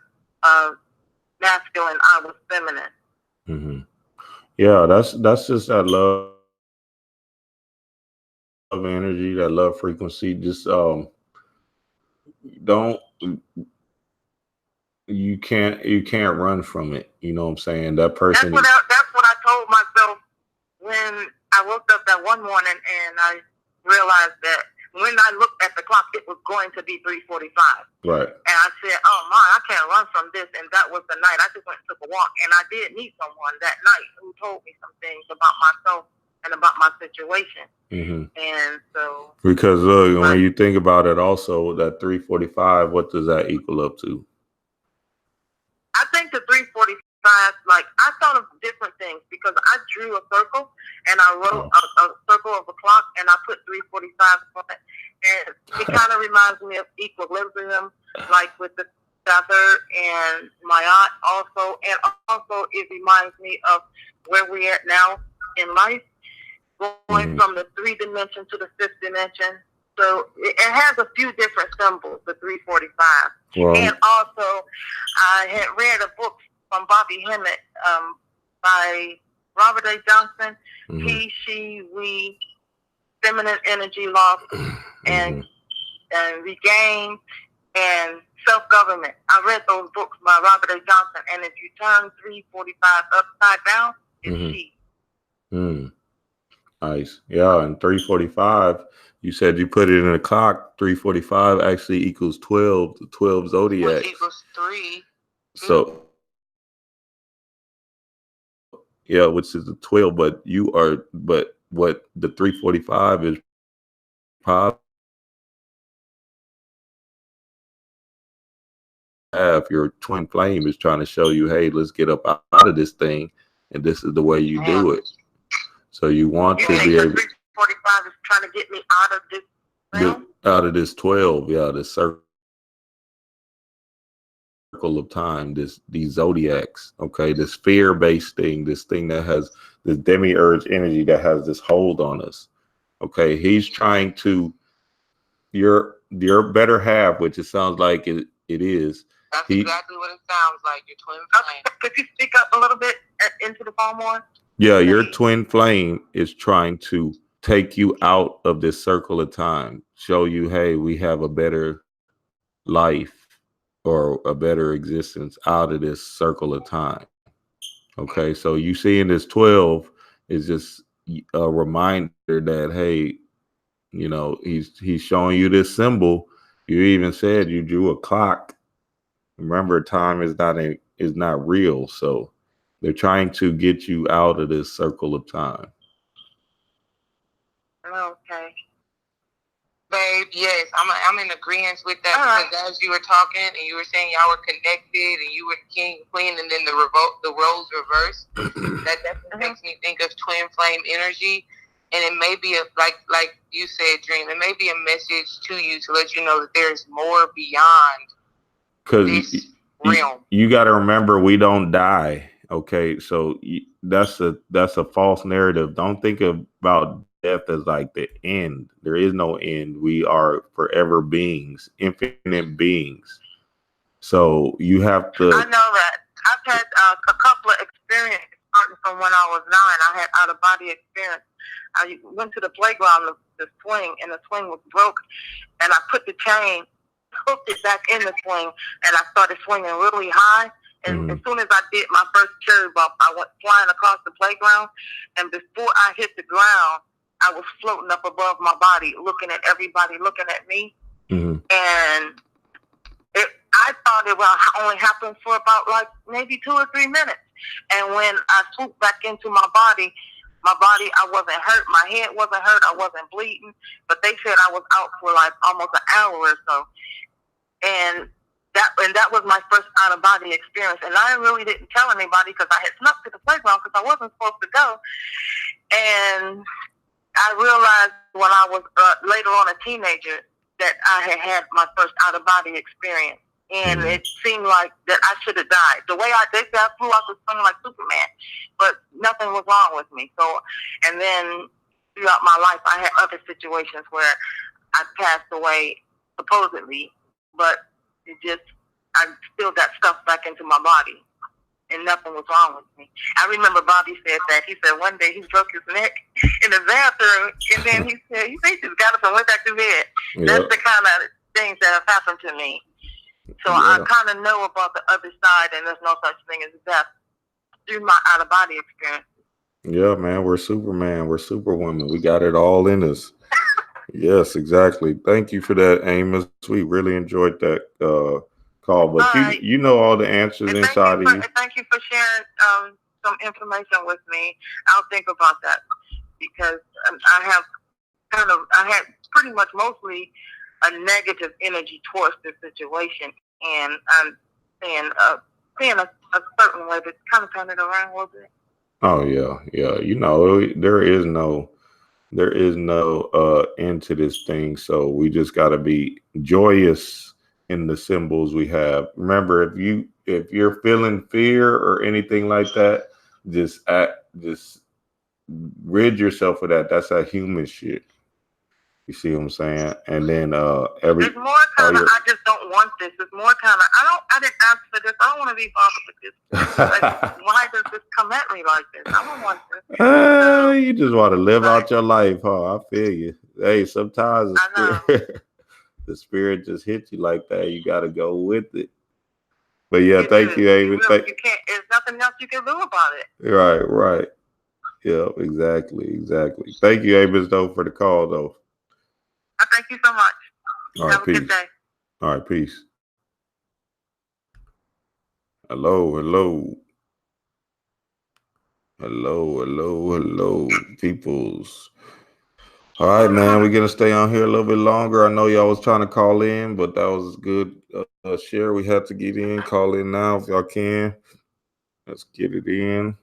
masculine. I was feminine. Mm-hmm. Yeah, that's just that love energy, that love frequency. Just you can't run from it. You know what I'm saying? That person. That's what I told myself when then I woke up that one morning and I realized that when I looked at the clock, it was going to be 3:45. Right. And I said, oh my, I can't run from this. And that was the night. I just went and took a walk. And I did meet someone that night who told me some things about myself and about my situation. Mm-hmm. And so, because look, when you think about it, also that 3:45, what does that equal up to? I think the 3:45, like I thought of different things because I drew a circle and I wrote a circle of a clock and I put 3:45 on it. And it kind of reminds me of equilibrium, like with the feather and Mayat also. And also it reminds me of where we're at now in life, going from the 3 dimension to the 5th dimension. So it has a few different symbols, the 3:45. Well, and also, I had read a book from Bobby Hemmett by Robert A. Johnson, He, She, We, Feminine Energy Loss, and Regain, and Self-Government. I read those books by Robert A. Johnson, and if you turn 3:45 upside down, it's she. Nice. Yeah, and 3:45, you said you put it in a clock. 3:45 actually equals 12, the 12 zodiacs. Which equals 3. So, yeah, which is the 12, but what the 3:45 is probably your twin flame is trying to show you, hey, let's get up out of this thing, and this is the way you do it. So you want to be able. 3:45 is trying to get me out of this realm? Out of this 12, yeah, this circle of time, these zodiacs, okay, this fear-based thing, this thing that has this demiurge energy that has this hold on us. Okay, he's trying to your better half, which it sounds like it is. That's exactly what it sounds like. Your twin flame. Could you speak up a little bit into the phone more? Yeah, your twin flame is trying to take you out of this circle of time, show you, hey, we have a better life or a better existence out of this circle of time. Okay, so you see in this 12 is just a reminder that, hey, you know, he's showing you this symbol. You even said you drew a clock. Remember, time is not real. So they're trying to get you out of this circle of time. Okay. Babe, yes, I'm in agreement with that because as you were talking and you were saying y'all were connected and you were king, queen, and then the roles reversed, that definitely makes me think of twin flame energy. And it may be like you said, Dream, it may be a message to you to let you know that there's more beyond this realm. You got to remember, we don't die. Okay, so that's a false narrative. Don't think about death as like the end. There is no end. We are forever beings, infinite beings. So you have to. I know that. I've had a couple of experiences starting from when I was 9. I had out of body experience. I went to the playground, the swing, and the swing was broke, and I put the chain, hooked it back in the swing, and I started swinging really high. And as soon as I did my first cherry bump, I went flying across the playground. And before I hit the ground, I was floating up above my body, looking at everybody, looking at me. And I thought it only happened for about like maybe 2 or 3 minutes. And when I swooped back into my body, I wasn't hurt. My head wasn't hurt. I wasn't bleeding. But they said I was out for like almost an hour or so. And that was my first out-of-body experience. And I really didn't tell anybody because I had snuck to the playground because I wasn't supposed to go. And I realized when I was later on a teenager that I had my first out-of-body experience. And it seemed like that I should have died. The way they said I flew out the sun like Superman, but nothing was wrong with me. So, and then throughout my life, I had other situations where I passed away supposedly, but I still got stuff back into my body, and nothing was wrong with me. I remember Bobby said that. He said one day he broke his neck in the bathroom, and then he said, he just got up and went back to bed. Yep. That's the kind of things that have happened to me. So I kind of know about the other side, and there's no such thing as death through my out-of-body experience. Yeah, man, we're Superman. We're Superwoman. We got it all in us. Yes, exactly. Thank you for that, Amos. We really enjoyed that call. But you know all the answers inside of you. Thank you for sharing some information with me. I'll think about that because I had pretty much mostly a negative energy towards the situation, and I'm saying a certain way to kind of turn it around a little bit. Oh yeah, yeah. You know, there is no end to this thing. So we just got to be joyous in the symbols we have. Remember, if you're feeling fear or anything like that, just rid yourself of that. That's that human shit. You see what I'm saying? And then it's more kind of I just don't want this. It's more kind of I didn't ask for this. I don't want to be bothered with this. Like, why does this come at me like this? I don't want this. You just want to live out your life, huh? I feel you. Hey, sometimes the spirit just hits you like that. You got to go with it. But yeah, thank you, Amy. You can't. There's nothing else you can do about it. Right. Yeah, exactly. Thank you, Amos, though, for the call, though. Thank you so much. All right, peace. Good day. All right, peace. Hello, peoples. All right, man, we're gonna stay on here a little bit longer. I know y'all was trying to call in, but that was good share. We had to get in. Call in now if y'all can. Let's get it in.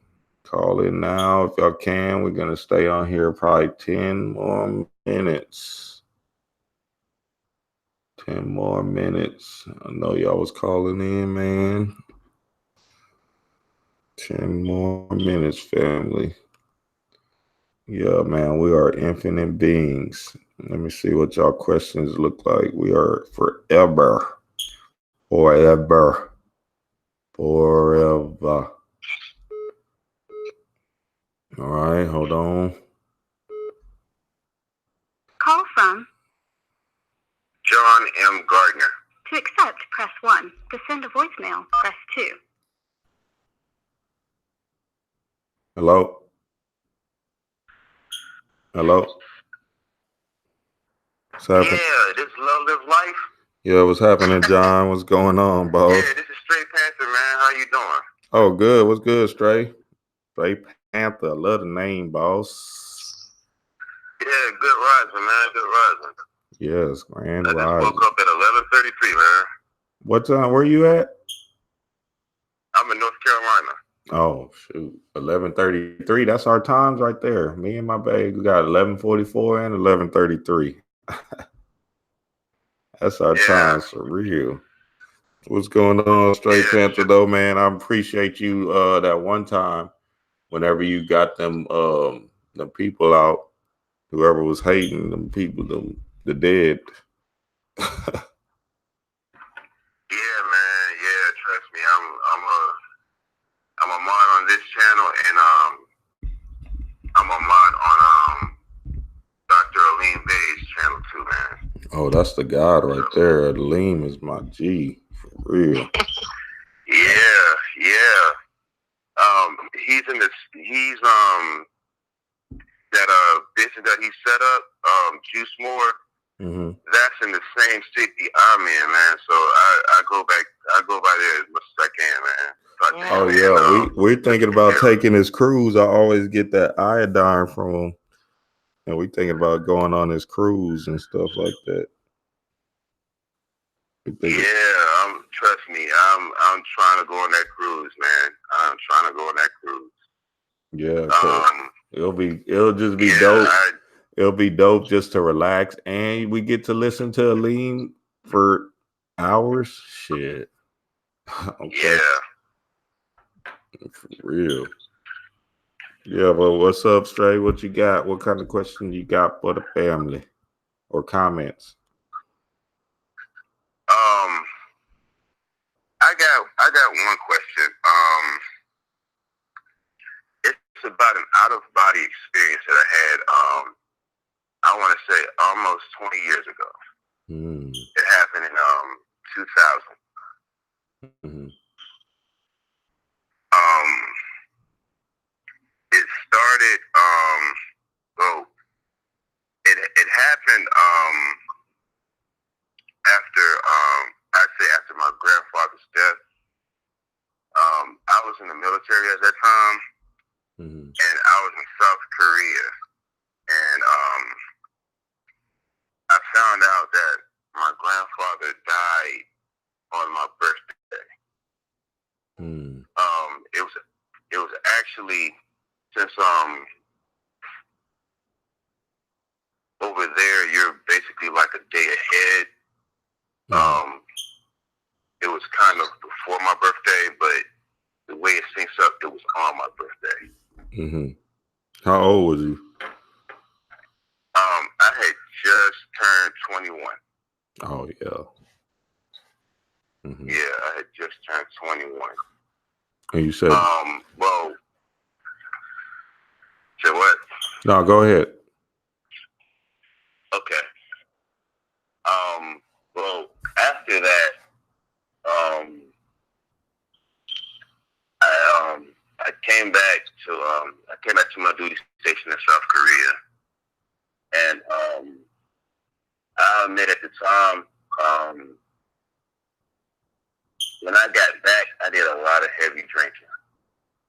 Call in now if y'all can. We're gonna stay on here probably 10 more minutes. 10 more minutes. I know y'all was calling in, man. 10 more minutes, family. Yeah, man, we are infinite beings. Let me see what y'all questions look like. We are forever. All right, hold on. Call from John M. Gardner. To accept, press 1. To send a voicemail, press 2. Hello? What's happening? Yeah, this love live life. Yeah, what's happening, John? What's going on, boss? Yeah, this is Stray Panther, man. How you doing? Oh, good. What's good, Stray? Stray Panther. I love the name, boss. Yeah, good rising, man. Good rising. Yes, grand rising. I just woke up at 11:33, man. What time? Where you at? I'm in North Carolina. Oh, shoot. 11:33. That's our times right there. Me and my babe, we got 11:44 and 11:33. That's our times for real. What's going on, Straight Panther, though, man? I appreciate you that one time whenever you got them the people out, whoever was hating them people, the dead. Yeah, man. Yeah, trust me. I'm a mod on this channel, and I'm a mod on Dr. Aleem Bey's channel too, man. Oh, that's the God right there. Aleem is my G, for real. Yeah. He's in this. He's that business that he set up, Juice More. Mm-hmm. That's in the same city I'm in, man. So I go by there as much as I can, man. Oh yeah, we're thinking about taking his cruise. I always get that iodine from him, and we thinking about going on his cruise and stuff like that. Yeah, trust me, I'm trying to go on that cruise, man. I'm trying to go on that cruise. Yeah, it'll just be dope. It'll be dope just to relax, and we get to listen to Aleem for hours. Shit. Okay. Yeah. For real. Yeah, well, what's up, Stray? What you got? What kind of question you got for the family or comments? I got one question. It's about an out-of-body experience that I had, I want to say almost 20 years ago. It happened in 2000. It started it well, it happened after I'd say after my grandfather's death. I was in the military at that time, and I was in South Korea, and I found out that my grandfather died on my birthday. It was actually, since over there you're basically like a day ahead. It was kind of before my birthday, but the way it syncs up, it was on my birthday. How old was you? I had just turned 21. Oh yeah. Yeah, I had just turned 21. And you said, well, say what? No, go ahead. Okay. Well, after that, I came back to my duty station in South Korea, and I admit at the time, when I got back, I did a lot of heavy drinking.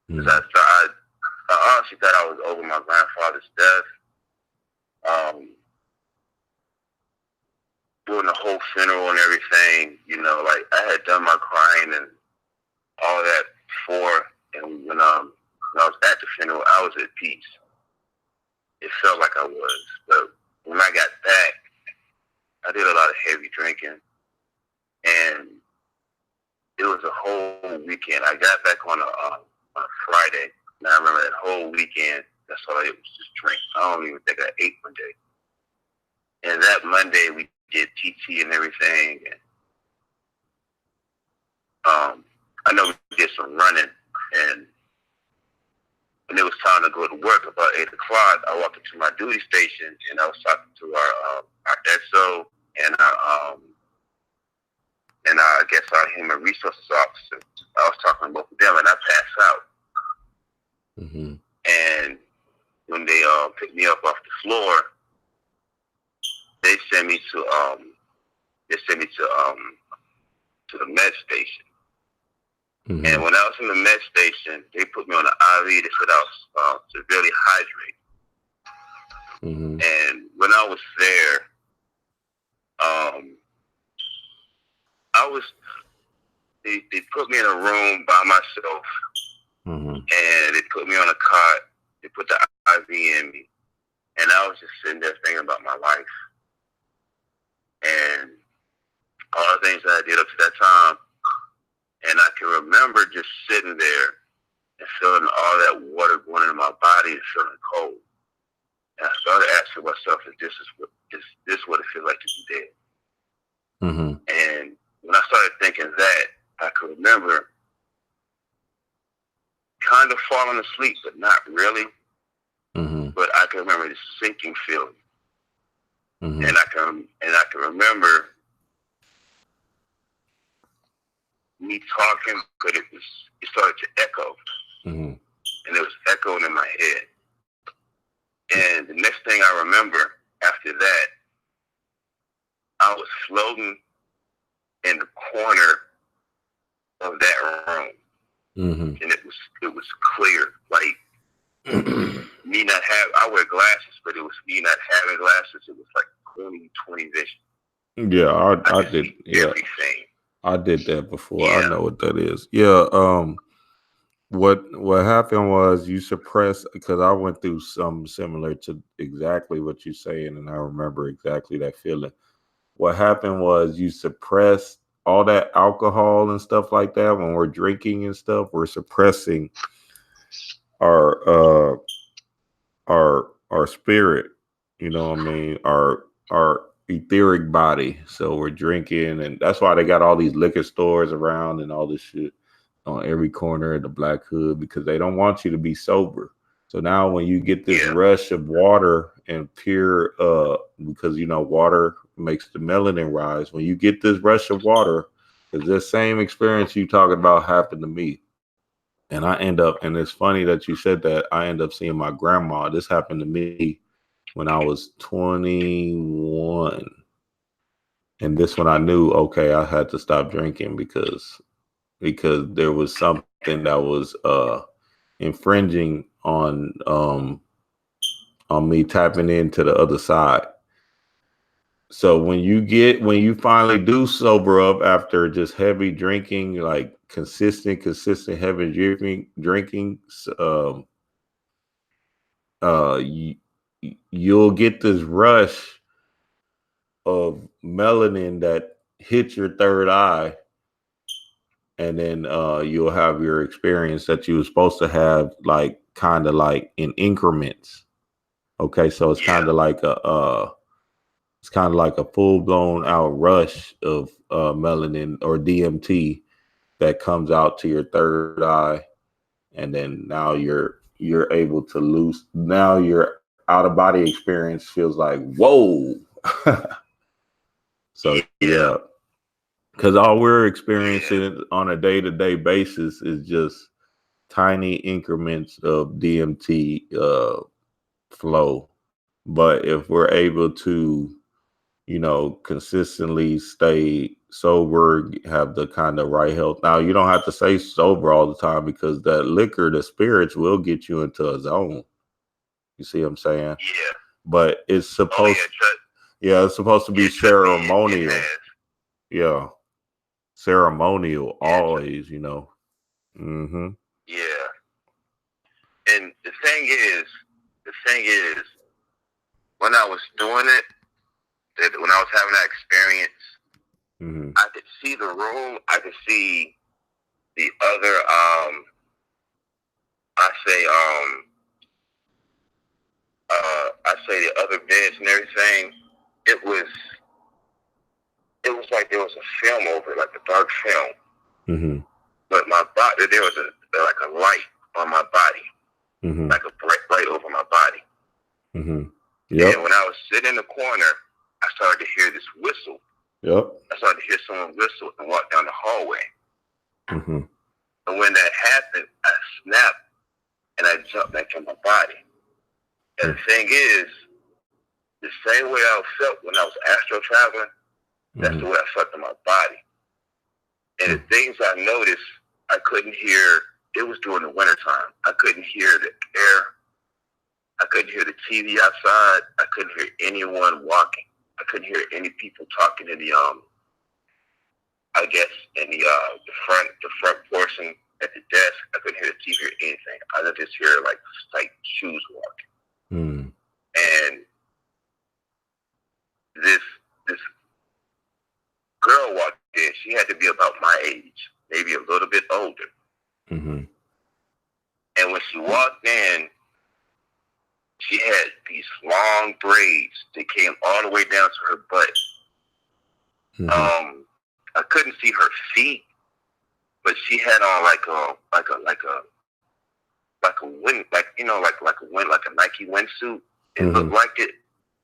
Because I honestly thought I was over my grandfather's death. Doing the whole funeral and everything, you know, like I had done my crying and all that before, and when I was at the funeral, I was at peace. It felt like I was, but when I got back, I did a lot of heavy drinking, and it was a whole weekend. I got back on a Friday, and I remember that whole weekend, that's all it was, just drink. I don't even think I ate one day. And that Monday, we did TT and everything, and I know we did some running, and when it was time to go to work about 8 o'clock, I walked into my duty station, and I was talking to our XO and I guess our human resources officer. I was talking to both of them, and I passed out. And when they picked me up off the floor, they sent me to the med station. And when I was in the med station, they put me on an IV. They said I was severely hydrated. And when I was there, they put me in a room by myself, and they put me on a cot. They put the IV in me, and I was just sitting there thinking about my life and all the things that I did up to that time. And I can remember just sitting there and feeling all that water going into my body and feeling cold. And I started asking myself, is this what it feels like to be dead? And when I started thinking that, I could remember kind of falling asleep, but not really. But I can remember this sinking feeling. And I can remember me talking, but it started to echo. And it was echoing in my head. And the next thing I remember after that, I was floating in the corner of that room. And it was clear, like me not have, I wear glasses, but it was me not having glasses. It was like 20/20 vision. Yeah, I did. Yeah, everything. I did that before. Yeah. I know what that is. Yeah. What happened was you suppressed, because I went through something similar to exactly what you're saying, and I remember exactly that feeling. What happened was you suppressed all that alcohol and stuff like that. When we're drinking and stuff, we're suppressing our spirit, you know what I mean, our etheric body. So we're drinking, and that's why they got all these liquor stores around and all this shit on every corner of the Black Hood, because they don't want you to be sober. So now when you get this rush of water and pure, because you know water makes the melanin rise, when you get this rush of water, because this same experience you talking about happened to me. And I end up, and it's funny that you said that, I end up seeing my grandma. This happened to me when I was 21. And this when I knew, okay, I had to stop drinking because there was something that was infringing on me tapping into the other side. So when you finally do sober up after just heavy drinking, like consistent heavy drinking, you'll get this rush of melanin that hits your third eye, and then you'll have your experience that you were supposed to have, like kind of like in increments. Okay, so it's kind of like a full blown out rush of melanin or DMT that comes out to your third eye, and then now you're able to lose. Now your out of body experience feels like whoa. So yeah, because all we're experiencing on a day-to-day basis is just tiny increments of DMT flow. But if we're able to, consistently stay sober, have the kind of right health. Now, you don't have to stay sober all the time, because that liquor, the spirits, will get you into a zone. You see what I'm saying? Yeah. But it's supposed, it's supposed to be ceremonial. Yeah. Ceremonial, always, Mm-hmm. Yeah. And the thing is, when I was doing it, when I was having that experience, Mm-hmm. I could see the room. I could see the other, the other beds and everything. It was like there was a film over it, like a dark film. Mm-hmm. But my body, there was like a light on my body, mm-hmm. like a bright light over my body. Mm-hmm. Yep. And when I was sitting in the corner, I started to hear this whistle. Yep. I started to hear someone whistle and walk down the hallway. Mm-hmm. And when that happened, I snapped and I jumped back in my body. And the thing is, the same way I felt when I was astral traveling, that's the way I felt in my body. And the things I noticed, I couldn't hear. It was during the wintertime. I couldn't hear the air. I couldn't hear the TV outside. I couldn't hear anyone walking. I couldn't hear any people talking in the in the front portion at the desk. I couldn't hear the TV or anything. I could just hear like shoes walking. And this girl walked in. She had to be about my age, maybe a little bit older. Mm-hmm. And when she walked in, she had these long braids that came all the way down to her butt. Mm-hmm. I couldn't see her feet, but she had on like a Nike windsuit. It looked like it.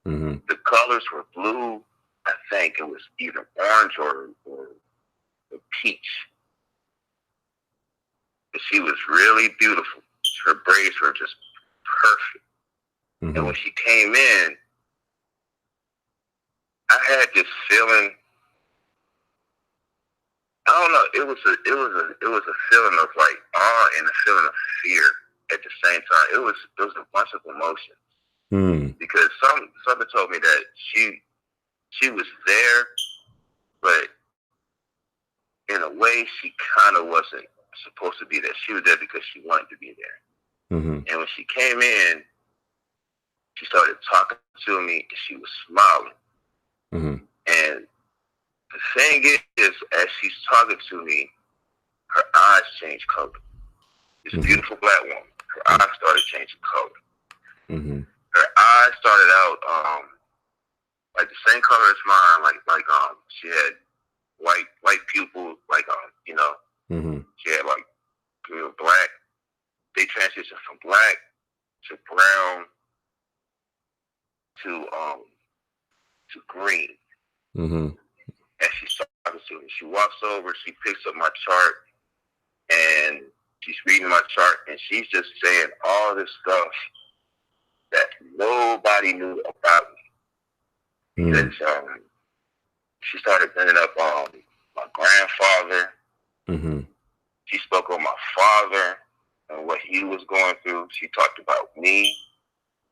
Mm-hmm. The colors were blue. I think it was either orange or peach. But she was really beautiful. Her braids were just perfect. Mm-hmm. And when she came in, I had this feeling. I don't know. It was a feeling of like awe and a feeling of fear at the same time. It was a bunch of emotions. Because something told me that she was there, but in a way she kind of wasn't supposed to be there. She was there because she wanted to be there. Mm-hmm. And when she came in, she started talking to me and she was smiling. Mm-hmm. And the thing is, as she's talking to me, her eyes changed color. This beautiful black woman, her eyes started changing color. Mm-hmm. Her eyes started out like the same color as mine, like she had white pupils, mm-hmm. she had like black. They transitioned from black to brown to green. Mm-hmm. And she's talking to me. She walks over, she picks up my chart, and she's reading my chart, and she's just saying all this stuff that nobody knew about me. Because she started bringing up my grandfather. She spoke on my father and what he was going through. She talked about me.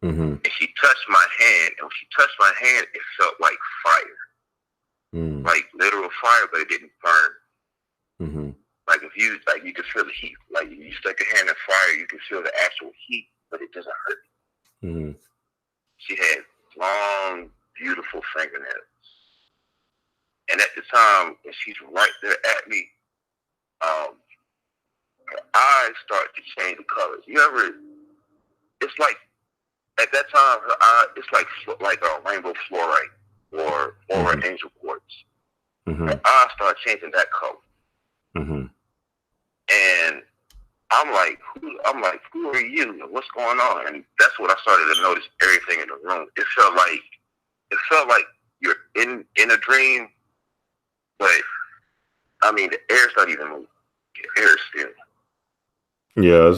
And she touched my hand. And when she touched my hand, it felt like fire. Like literal fire, but it didn't burn. Like if you, like you could feel the heat. Like if you stuck your hand in fire, you could feel the actual heat, but it doesn't hurt. She had long, beautiful fingernails. And at the time, when she's right there at me, her eyes start to change the colors. It's like, at that time, her eye, it's like a rainbow fluorite or angel quartz. Her eyes start changing that color. And I'm like, who are you? What's going on? And that's when I started to notice everything in the room. It felt like you're in a dream, but I mean, the air's not even moving. The air is still. Yeah,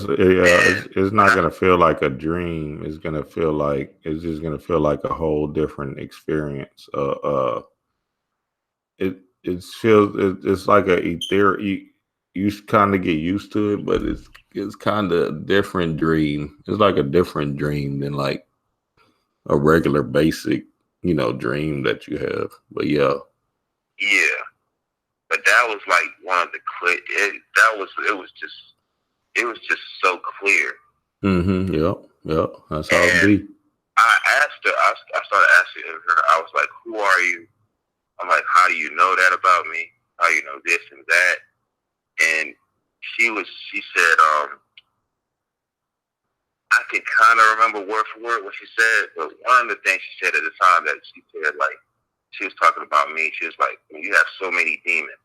it's not gonna feel like a dream. It's just gonna feel like a whole different experience. It's like a ethereal. You kind of get used to it, but it's kind of a different dream. It's like a different dream than like a regular basic, dream that you have. But yeah. But that was like one of the clear. It was just so clear. Yep. That's how it be. I asked her. I started asking her. I was like, "Who are you?" I'm like, "How do you know that about me? How do you know this and that?" And she said, I can kind of remember word for word what she said, but one of the things she said at the time that she said, like, she was talking about me. She was like, "You have so many demons."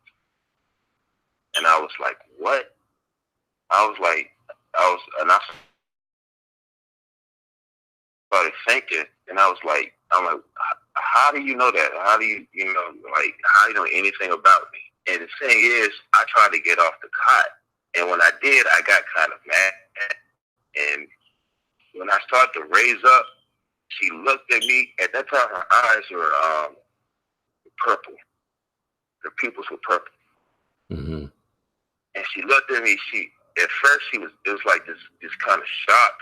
And I was like, "What?" And I started thinking, and I'm like, how do you know that? How do you know anything about me? And the thing is, I tried to get off the cot, and when I did, I got kind of mad. And when I started to raise up, she looked at me. At that time, her eyes were purple. Her pupils were purple. And she looked at me. At first, it was like this kind of shock.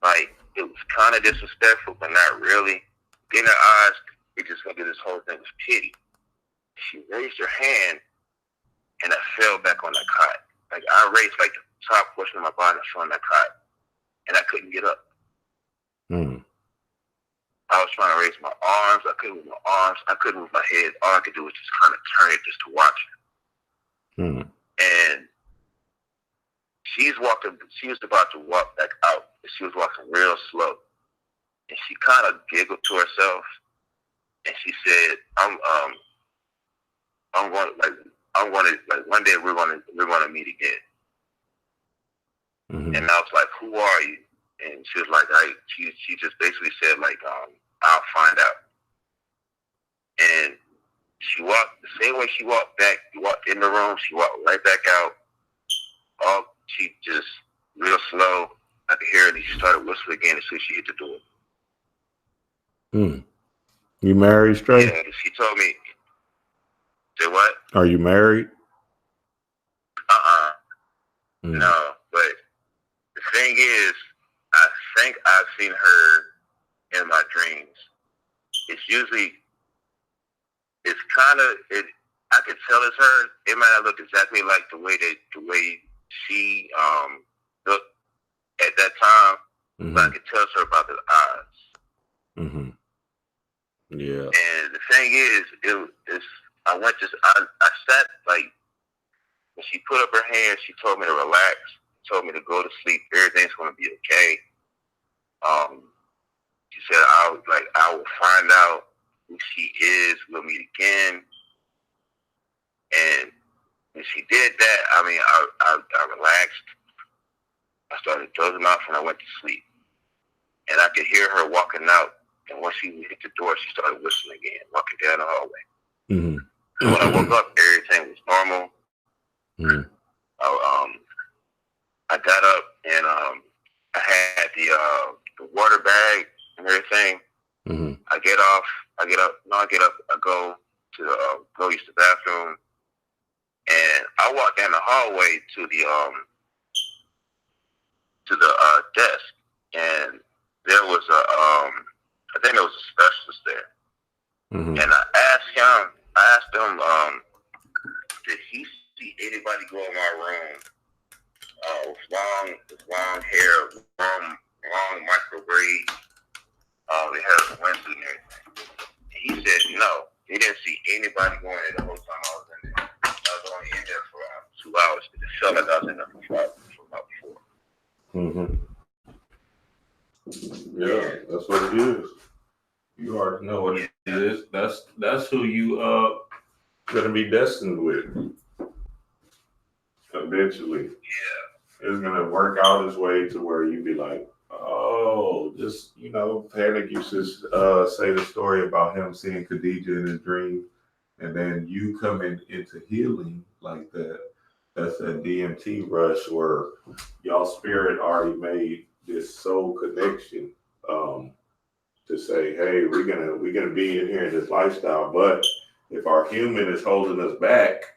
Like, it was kind of disrespectful, but not really. Then her eyes, it just went through this whole thing with pity. She raised her hand, and I fell back on that cot. Like, I raised, like, the top portion of my body on that cot, and I couldn't get up. I was trying to raise my arms. I couldn't move my arms. I couldn't move my head. All I could do was just kind of turn it just to watch it. And she was about to walk back out. She was walking real slow. And she kind of giggled to herself. And she said, I'm going to one day we're going to meet again. And I was like, "Who are you?" And she was like, she just basically said, like, "I'll find out." And she walked the same way she walked back. She walked in the room. She walked right back out. She just real slow. I could hear it. And she started whistling again as soon as she hit the door. You married, straight? Yeah, she told me. Say what? Are you married? No, but the thing is, I think I've seen her in my dreams. I could tell it's her. It might not look exactly like the way she looked at that time, but I could tell it's her about the eyes. Yeah. And the thing is, I sat, like, when she put up her hand, she told me to relax, told me to go to sleep. Everything's going to be okay. She said, I will find out who she is. We'll meet again. And when she did that, I relaxed. I started dozing off and I went to sleep. And I could hear her walking out. And once she hit the door, she started whistling again, walking down the hallway. So when I woke up, everything was normal. I got up and I had the water bag and everything. Mm-hmm. I get up. I go to go use the bathroom, and I walk down the hallway to the desk, and there was I think there was a specialist there, Mm-hmm. and I asked him, did he see anybody go in my room with long hair, long micro braids? They had a swimsuit and everything. And he said no, he didn't see anybody going in the whole time I was in there. I was only in there for around 2 hours, but it felt like I was in there for about 4. Mm-hmm. Yeah, that's what it is. You already know what it is. That's who you gonna be destined with. Eventually. Yeah. It's gonna work out his way to where you be like, oh, just Panic used to say the story about him seeing Khadijah in his dream, and then you coming into healing like that. That's that DMT rush where y'all spirit already made this soul connection to say, hey, we're gonna be in here in this lifestyle, but if our human is holding us back,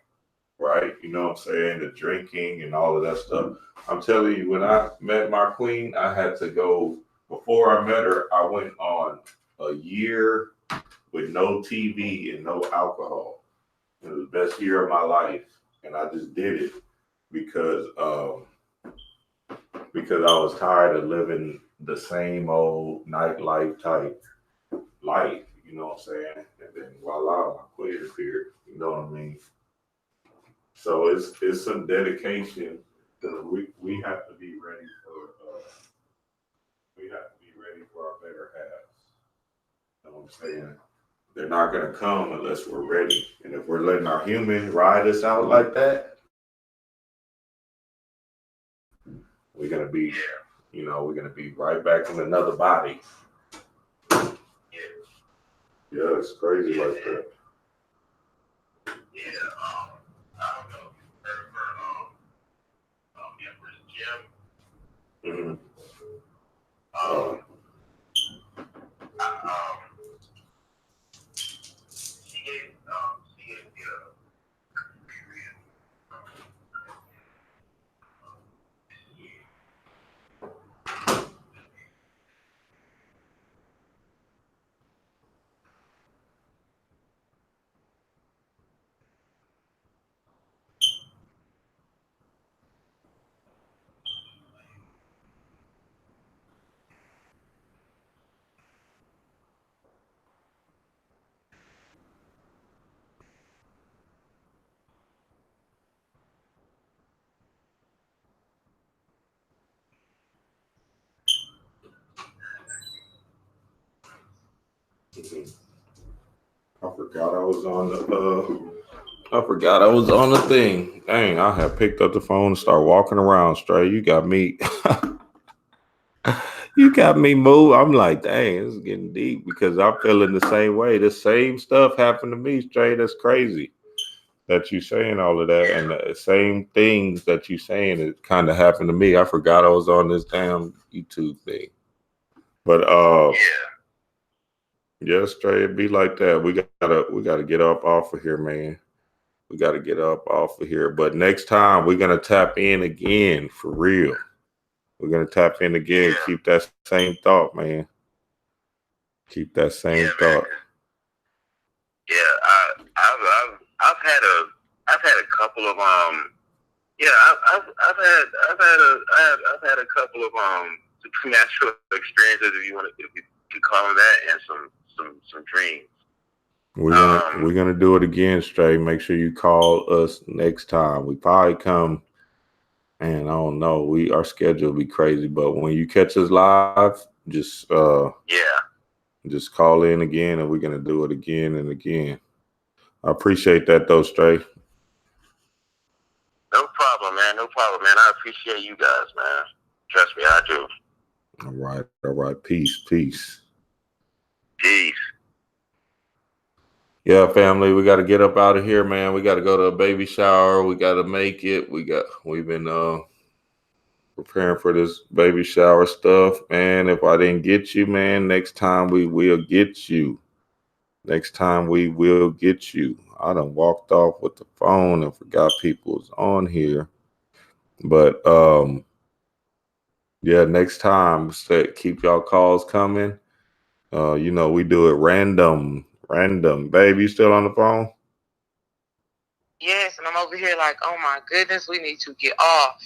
right? You know what I'm saying? The drinking and all of that stuff. I'm telling you, when I met my queen, I had to go. Before I met her, I went on a year with no TV and no alcohol. It was the best year of my life, and I just did it because I was tired of living the same old nightlife type life. You know what I'm saying? And then voila, my queen appeared. You know what I mean? So it's some dedication that we have to be ready for our better halves. You know what I'm saying? They're not gonna come unless we're ready. And if we're letting our human ride us out like that, we're gonna be right back in another body. Yeah, it's crazy like that. Yeah, I don't know if you've heard of Empress Jim. Mm-hmm. She is I forgot I was on the thing. Dang, I had picked up the phone and started walking around straight. You got me. You got me moved. I'm like, dang, this is getting deep because I'm feeling the same way. The same stuff happened to me straight. That's crazy that you saying all of that. And the same things that you saying, it kind of happened to me. I forgot I was on this damn YouTube thing. But yeah, straight, it be like that. We gotta get up off of here, man. We gotta get up off of here. But next time we're gonna tap in again for real. We're gonna tap in again. Yeah. Keep that same thought, man. Keep that same thought. Man. Yeah, I've had a couple of I've had a couple of supernatural experiences, if you could call them that, and some dreams. We're gonna do it again, Stray. Make sure you call us next time. We probably come, and I don't know. Our schedule will be crazy, but when you catch us live, just call in again, and we're gonna do it again and again. I appreciate that, though, Stray. No problem, man. No problem, man. I appreciate you guys, man. Trust me, I do. All right. Peace. Peace. Yeah, family, we got to get up out of here, man. We got to go to a baby shower. We got to make it. We've been preparing for this baby shower stuff, man. If I didn't get you, man, next time we will get you. Next time we will get you. I done walked off with the phone and forgot people was on here. But yeah, next time, keep y'all calls coming. You know, we do it random. Babe, you still on the phone? Yes, and I'm over here like, oh my goodness, we need to get off.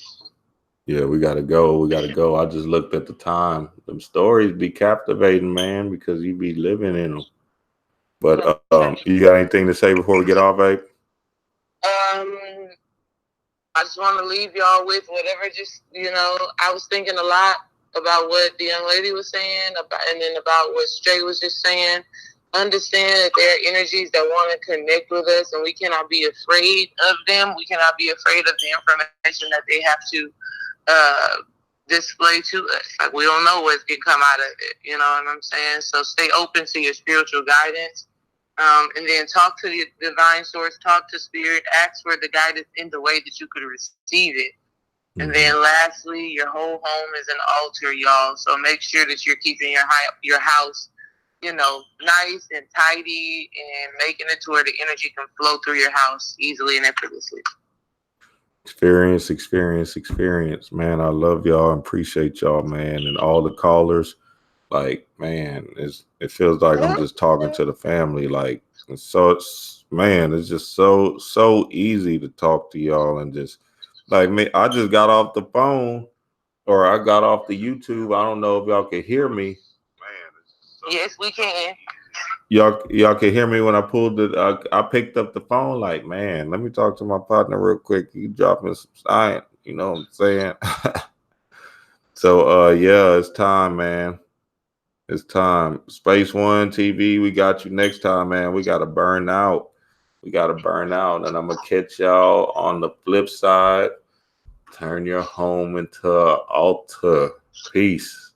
Yeah, we gotta go. I just looked at the time. Them stories be captivating, man, because you be living in them. But you got anything to say before we get off, babe? I just want to leave y'all with whatever. Just, you know, I was thinking a lot about what the young lady was saying, and then about what Stray was just saying. Understand that there are energies that want to connect with us, and we cannot be afraid of them. We cannot be afraid of the information that they have to display to us. Like, we don't know what can come out of it. You know what I'm saying? So stay open to your spiritual guidance. And then talk to the divine source, talk to spirit, ask for the guidance in the way that you could receive it. Mm-hmm. And then lastly, your whole home is an altar, y'all. So make sure that you're keeping your house, you know, nice and tidy, and making it to where the energy can flow through your house easily and effortlessly. Experience, man. I love y'all and appreciate y'all, man, and all the callers. Like, man, it feels like I'm just talking to the family. Like, it's just so easy to talk to y'all, and just like me. I just got off the phone, or I got off the YouTube. I don't know if y'all can hear me. Man, yes, we can. Y'all can hear me when I pulled it. I picked up the phone. Like, man, let me talk to my partner real quick. You dropping some science, you know what I'm saying? So, yeah, it's time, man. It's time. Space One TV, we got you next time, man. We got to burn out. And I'm going to catch y'all on the flip side. Turn your home into an altar. Peace.